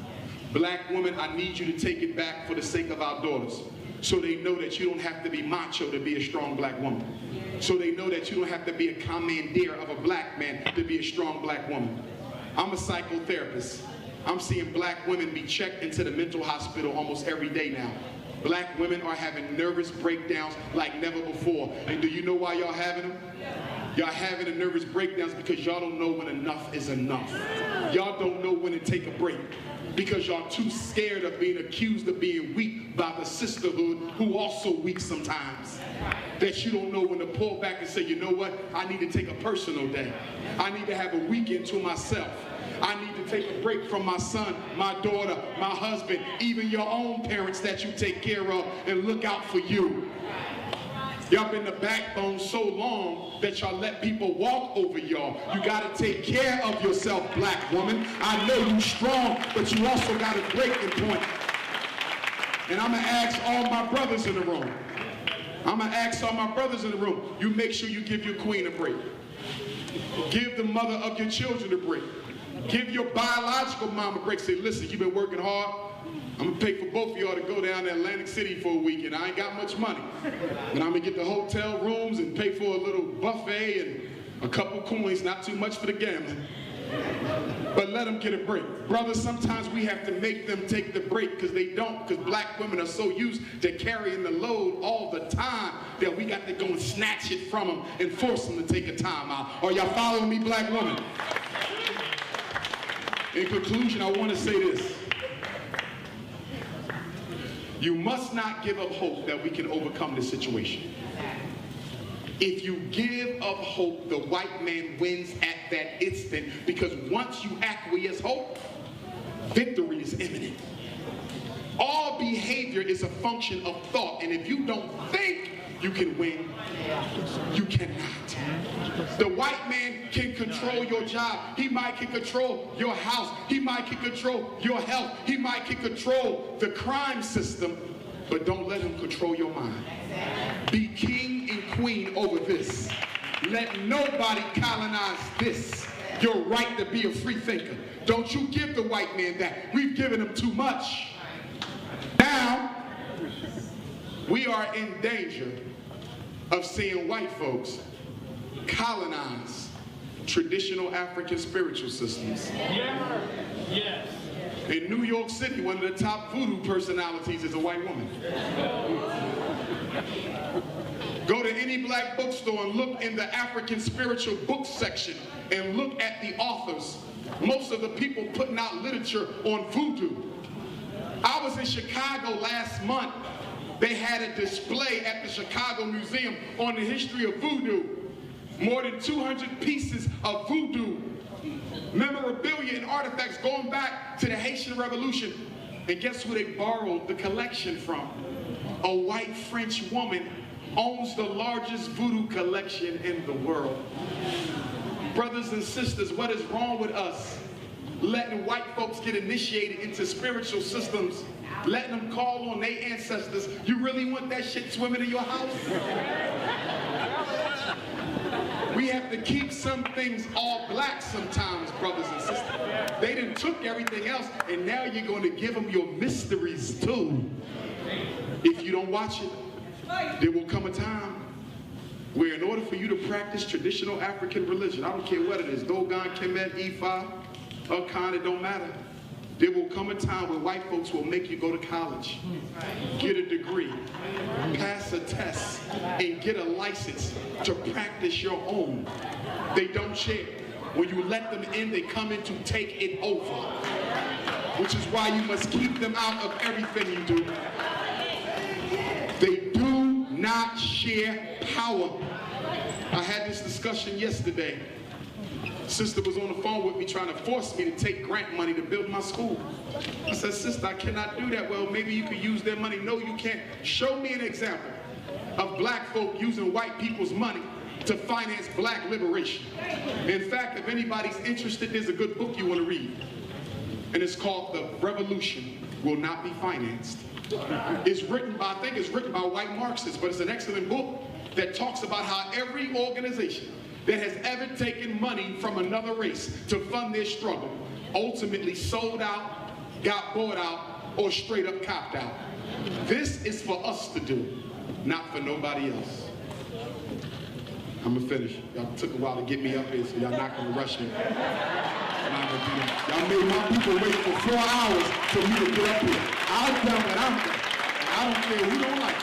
Black women, I need you to take it back for the sake of our daughters, so they know that you don't have to be macho to be a strong black woman. So they know that you don't have to be a commandeer of a black man to be a strong black woman. I'm a psychotherapist. I'm seeing black women be checked into the mental hospital almost every day now. Black women are having nervous breakdowns like never before. And do you know why y'all having them? Y'all having the nervous breakdowns because y'all don't know when enough is enough. Y'all don't know when to take a break, because y'all too scared of being accused of being weak by the sisterhood, who also weak sometimes. That you don't know when to pull back and say, you know what, I need to take a personal day. I need to have a weekend to myself. I need to take a break from my son, my daughter, my husband, even your own parents that you take care of, and look out for you. Y'all been the backbone so long that y'all let people walk over y'all. You gotta take care of yourself, black woman. I know you strong, but you also got a breaking point. And I'm gonna ask all my brothers in the room. You make sure you give your queen a break. Give the mother of your children a break. Give your biological mom a break. Say, listen, you've been working hard. I'm going to pay for both of y'all to go down to Atlantic City for a week, and I ain't got much money. And I'm going to get the hotel rooms and pay for a little buffet and a couple coins, not too much for the gambling. But let them get a break. Brothers, sometimes we have to make them take the break because they don't, because black women are so used to carrying the load all the time that we got to go and snatch it from them and force them to take a time out. Are y'all following me, black women? In conclusion, I want to say this. You must not give up hope that we can overcome this situation. If you give up hope, the white man wins at that instant, because once you acquiesce hope, victory is imminent. All behavior is a function of thought, and if you don't think you can win, you cannot. The white man can control your job. He might can control your house. He might can control your health. He might can control the crime system, but don't let him control your mind. Be king and queen over this. Let nobody colonize this. Your right to be a free thinker. Don't you give the white man that. We've given him too much. Now, we are in danger of seeing white folks colonize traditional African spiritual systems. Yes. In New York City, one of the top voodoo personalities is a white woman. Go to any black bookstore and look in the African spiritual book section and look at the authors. Most of the people putting out literature on voodoo. I was in Chicago last month. They had a display at the Chicago Museum on the history of voodoo. More than 200 pieces of voodoo memorabilia and artifacts going back to the Haitian Revolution. And guess who they borrowed the collection from? A white French woman owns the largest voodoo collection in the world. Brothers and sisters, what is wrong with us? Letting white folks get initiated into spiritual systems, letting them call on their ancestors. You really want that shit swimming in your house? We have to keep some things all black sometimes, brothers and sisters. They done took everything else, and now you're going to give them your mysteries too. If you don't watch it, there will come a time where in order for you to practice traditional African religion, I don't care what it is, Dogon, Kemet, Ifa, Akan, it don't matter. There will come a time where white folks will make you go to college, get a degree, pass a test, and get a license to practice your own. They don't care. When you let them in, they come in to take it over, which is why you must keep them out of everything you do. They do not share power. I had this discussion yesterday. Sister was on the phone with me trying to force me to take grant money to build my school. I said, sister, I cannot do that. Well, maybe you could use their money. No, you can't. Show me an example of black folk using white people's money to finance black liberation. In fact, if anybody's interested, there's a good book you want to read. And it's called The Revolution Will Not Be Financed. It's written by, I think it's written by white Marxists, but it's an excellent book that talks about how every organization that has ever taken money from another race to fund their struggle ultimately sold out, got bought out, or straight up copped out. This is for us to do, not for nobody else. I'm gonna finish. Y'all took a while to get me up here, so y'all not gonna rush me. I'm not gonna do that. Y'all made my people wait for 4 hours for me to get up here. I'll come and I'm done. I don't care who don't like it.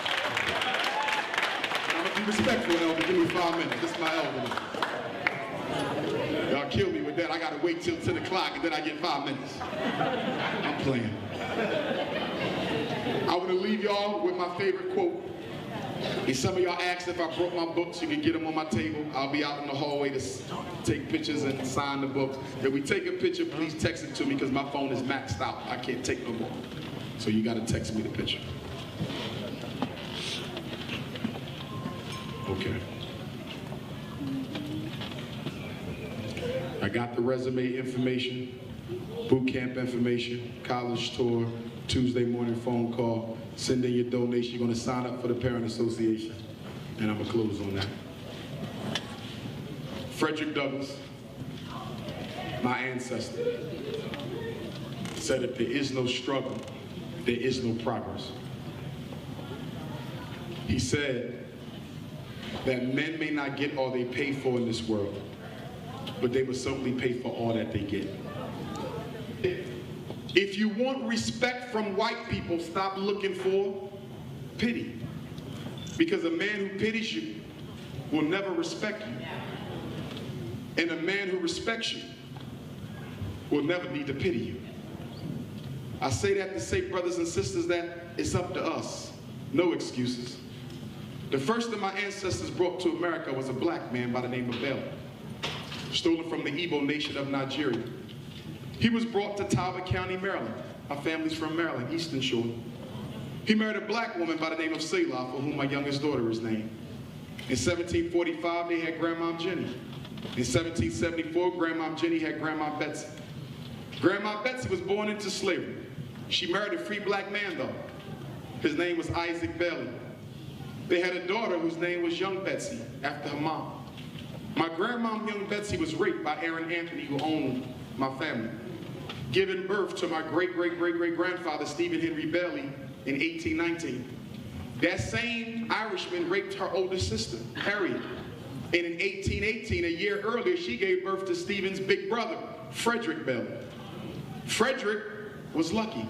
I'm gonna be respectful, elder. Give me 5 minutes. This is my elder. Y'all kill me with that. I gotta wait till 10 o'clock and then I get 5 minutes. I'm playing. I want to leave y'all with my favorite quote. And some of y'all asked if I brought my books, you can get them on my table. I'll be out in the hallway to take pictures and sign the books. If we take a picture, please text it to me because my phone is maxed out. I can't take no more. So you got to text me the picture. Okay. I got the resume information, boot camp information, college tour, Tuesday morning phone call. Send in your donation. You're going to sign up for the Parent Association. And I'm going to close on that. Frederick Douglass, my ancestor, said if there is no struggle, there is no progress. He said that men may not get all they pay for in this world, but they will certainly pay for all that they get. If you want respect from white people, stop looking for pity. Because a man who pities you will never respect you. And a man who respects you will never need to pity you. I say that to say, brothers and sisters, that it's up to us. No excuses. The first of my ancestors brought to America was a black man by the name of Bell, stolen from the Igbo nation of Nigeria. He was brought to Talbot County, Maryland. My family's from Maryland, Eastern Shore. He married a black woman by the name of Selah, for whom my youngest daughter is named. In 1745, they had Grandma Jenny. In 1774, Grandma Jenny had Grandma Betsy. Grandma Betsy was born into slavery. She married a free black man, though. His name was Isaac Bailey. They had a daughter whose name was Young Betsy, after her mom. My grandmom, Young Betsy, was raped by Aaron Anthony, who owned my family, giving birth to my great-great-great-great-grandfather, Stephen Henry Bailey, in 1819. That same Irishman raped her older sister, Harriet. And in 1818, a year earlier, she gave birth to Stephen's big brother, Frederick Bailey. Frederick was lucky.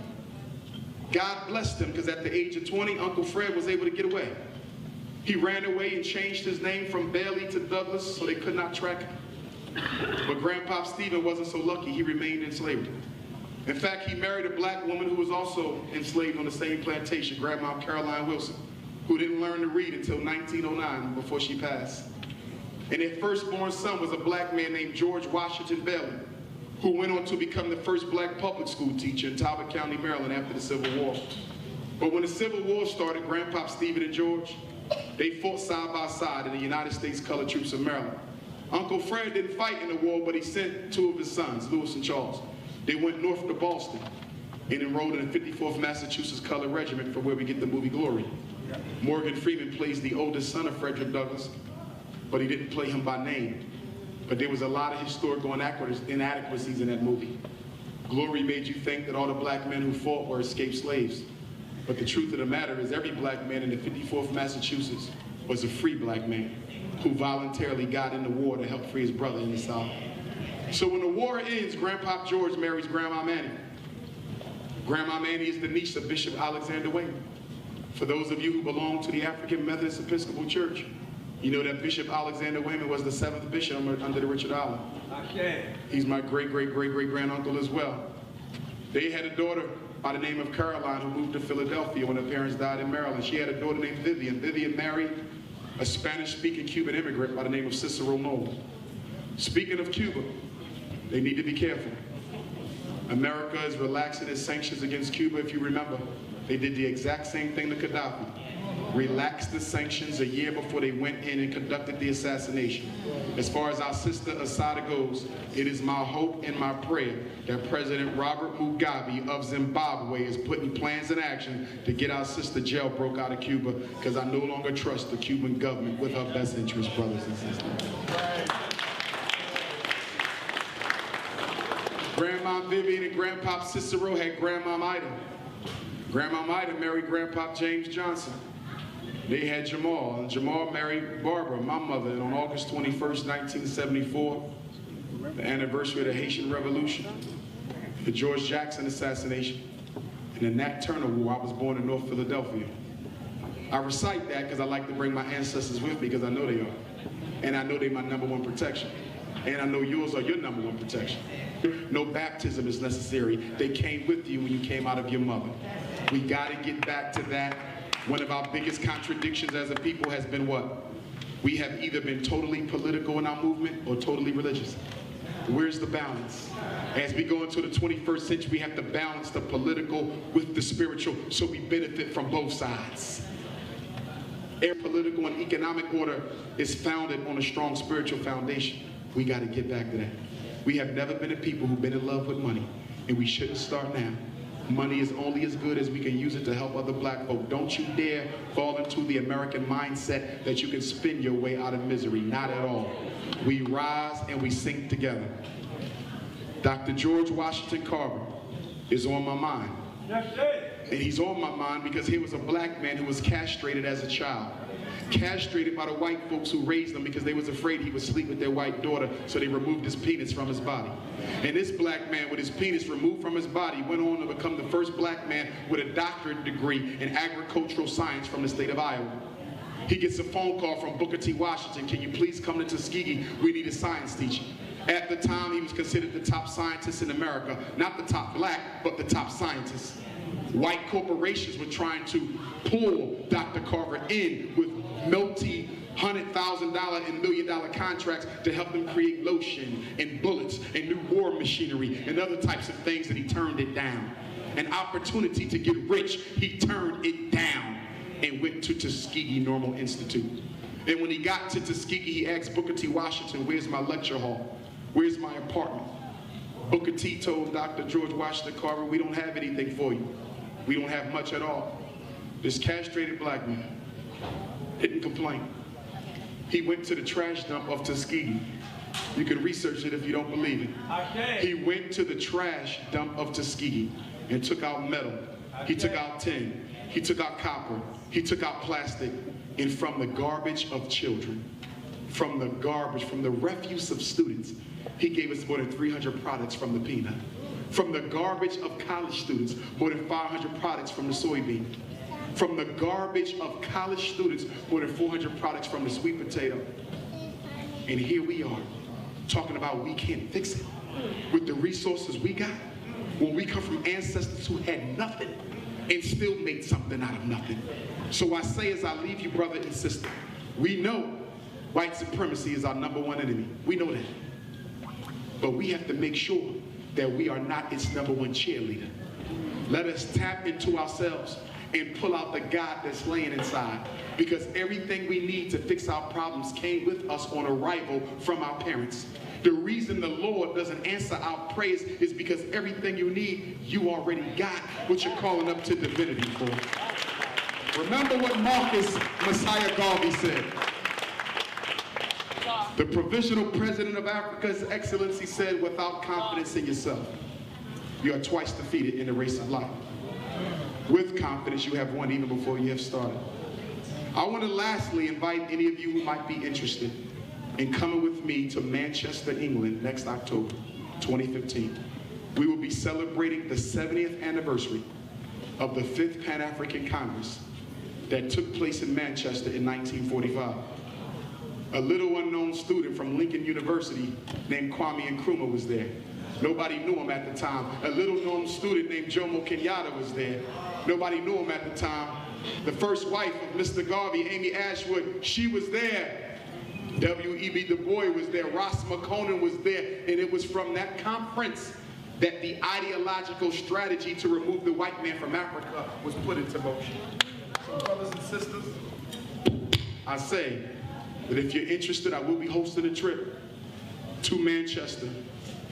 God blessed him because at the age of 20, Uncle Fred was able to get away. He ran away and changed his name from Bailey to Douglas so they could not track him. But Grandpa Stephen wasn't so lucky. He remained in slavery. In fact, he married a black woman who was also enslaved on the same plantation, Grandma Caroline Wilson, who didn't learn to read until 1909 before she passed. And their firstborn son was a black man named George Washington Bailey, who went on to become the first black public school teacher in Talbot County, Maryland after the Civil War. But when the Civil War started, Grandpa Stephen and George, they fought side by side in the United States Colored Troops of Maryland. Uncle Fred didn't fight in the war, but he sent two of his sons, Lewis and Charles. They went north to Boston and enrolled in the 54th Massachusetts Colored Regiment, from where we get the movie Glory. Morgan Freeman plays the oldest son of Frederick Douglass, but he didn't play him by name. But there was a lot of historical inadequacies in that movie. Glory made you think that all the black men who fought were escaped slaves. But the truth of the matter is every black man in the 54th Massachusetts was a free black man who voluntarily got in the war to help free his brother in the South. So when the war ends, Grandpa George marries Grandma Manny. Grandma Manny is the niece of Bishop Alexander Wayman. For those of you who belong to the African Methodist Episcopal Church, you know that Bishop Alexander Wayman was the 7th bishop under the Richard Allen. Okay. He's my great-great-great-great-granduncle as well. They had a daughter by the name of Caroline who moved to Philadelphia when her parents died in Maryland. She had a daughter named Vivian. Vivian married a Spanish-speaking Cuban immigrant by the name of Cicero Noel. Speaking of Cuba, They need to be careful. America is relaxing its sanctions against Cuba. If you remember, they did the exact same thing to Gaddafi. Relaxed the sanctions a year before they went in and conducted the assassination. As far as our sister Assata goes, it is my hope and my prayer that President Robert Mugabe of Zimbabwe is putting plans in action to get our sister jailbroke out of Cuba, because I no longer trust the Cuban government with her best interests, brothers and sisters. Grandma Vivian and Grandpop Cicero had Grandma Ida. Grandma Ida married Grandpop James Johnson. They had Jamal, and Jamal married Barbara, my mother, and on August 21st, 1974, the anniversary of the Haitian Revolution, the George Jackson assassination, and the Nat Turner War, I was born in North Philadelphia. I recite that because I like to bring my ancestors with me, because I know they are. And I know they're my #1 protection. And I know yours are your #1 protection. No baptism is necessary. They came with you when you came out of your mother. We got to get back to that. One of our biggest contradictions as a people has been what? We have either been totally political in our movement or totally religious. Where's the balance? As we go into the 21st century, we have to balance the political with the spiritual so we benefit from both sides. Our political and economic order is founded on a strong spiritual foundation. We got to get back to that. We have never been a people who've been in love with money, and we shouldn't start now. Money is only as good as we can use it to help other black folk. Don't you dare fall into the American mindset that you can spin your way out of misery. Not at all. We rise and we sink together. Dr. George Washington Carver is on my mind. Yes, sir. And he's on my mind because he was a black man who was castrated as a child. Castrated by the white folks who raised him because they was afraid he would sleep with their white daughter, so they removed his penis from his body. And this black man with his penis removed from his body went on to become the first black man with a doctorate degree in agricultural science from the state of Iowa. He gets a phone call from Booker T. Washington, can you please come to Tuskegee? We need a science teacher. At the time, he was considered the top scientist in America. Not the top black, but the top scientist. White corporations were trying to pull Dr. Carver in with multi-$100,000 and $1 million contracts to help them create lotion and bullets and new war machinery and other types of things, and he turned it down. An opportunity to get rich, he turned it down and went to Tuskegee Normal Institute. And when he got to Tuskegee, he asked Booker T. Washington, where's my lecture hall? Where's my apartment? Booker T. told Dr. George Washington Carver, we don't have anything for you. We don't have much at all. This castrated black man didn't complain. He went to the trash dump of Tuskegee. You can research it if you don't believe it. Okay. He went to the trash dump of Tuskegee and took out metal. He took out tin. He took out copper. He took out plastic. And from the garbage of children, from the garbage, from the refuse of students, he gave us more than 300 products from the peanut. From the garbage of college students, more than 500 products from the soybean. From the garbage of college students, more than 400 products from the sweet potato. And here we are, talking about we can't fix it with the resources we got, when we come from ancestors who had nothing and still made something out of nothing. So I say as I leave you, brother and sister, we know white supremacy is our #1 enemy. We know that. But we have to make sure that we are not its #1 cheerleader. Let us tap into ourselves and pull out the God that's laying inside. Because everything we need to fix our problems came with us on arrival from our parents. The reason the Lord doesn't answer our prayers is because everything you need, you already got what you're calling up to divinity for. Remember what Marcus Messiah Garvey said. The provisional president of Africa, His Excellency, said, without confidence in yourself, you are twice defeated in the race of life. With confidence, you have won even before you have started. I want to lastly invite any of you who might be interested in coming with me to Manchester, England next October 2015. We will be celebrating the 70th anniversary of the 5th Pan-African Congress that took place in Manchester in 1945. A little unknown student from Lincoln University named Kwame Nkrumah was there. Nobody knew him at the time. A little known student named Jomo Kenyatta was there. Nobody knew him at the time. The first wife of Mr. Garvey, Amy Ashwood, she was there. W.E.B. Du Bois was there, Ross McConan was there, and it was from that conference that the ideological strategy to remove the white man from Africa was put into motion. So brothers and sisters, I say that if you're interested, I will be hosting a trip to Manchester.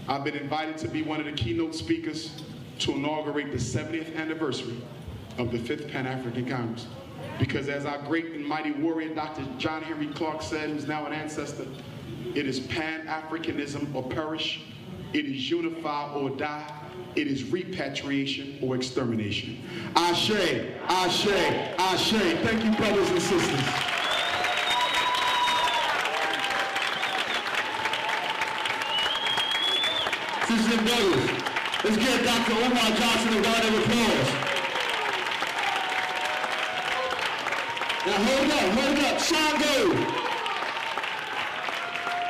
I've been invited to be one of the keynote speakers to inaugurate the 70th anniversary of the 5th Pan-African Congress. Because as our great and mighty warrior, Dr. John Henry Clark said, who's now an ancestor, it is Pan-Africanism or perish, it is unify or die, it is repatriation or extermination. Ashe, ashe, ashe. Thank you, brothers and sisters. Sisters and brothers, let's give Dr. Umar Johnson a round of applause. Now hold up, Shango.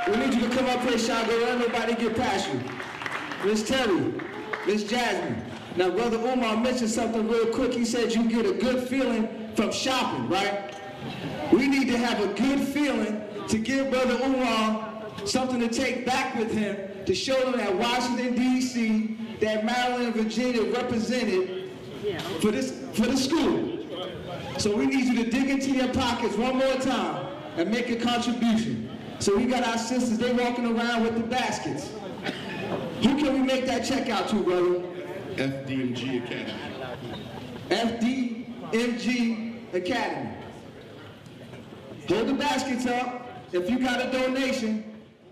We need you to come up here, Shango. Don't let nobody get past you. Miss Terry, Miss Jasmine. Now, Brother Umar mentioned something real quick. He said you get a good feeling from shopping, right? We need to have a good feeling to give Brother Umar something to take back with him to show them that Washington, D.C., that Maryland and Virginia represented for the school. So we need you to dig into your pockets one more time and make a contribution. So we got our sisters, they walking around with the baskets. Who can we make that check out to, brother? FDMG Academy. FDMG Academy. Hold the baskets up. If you got a donation,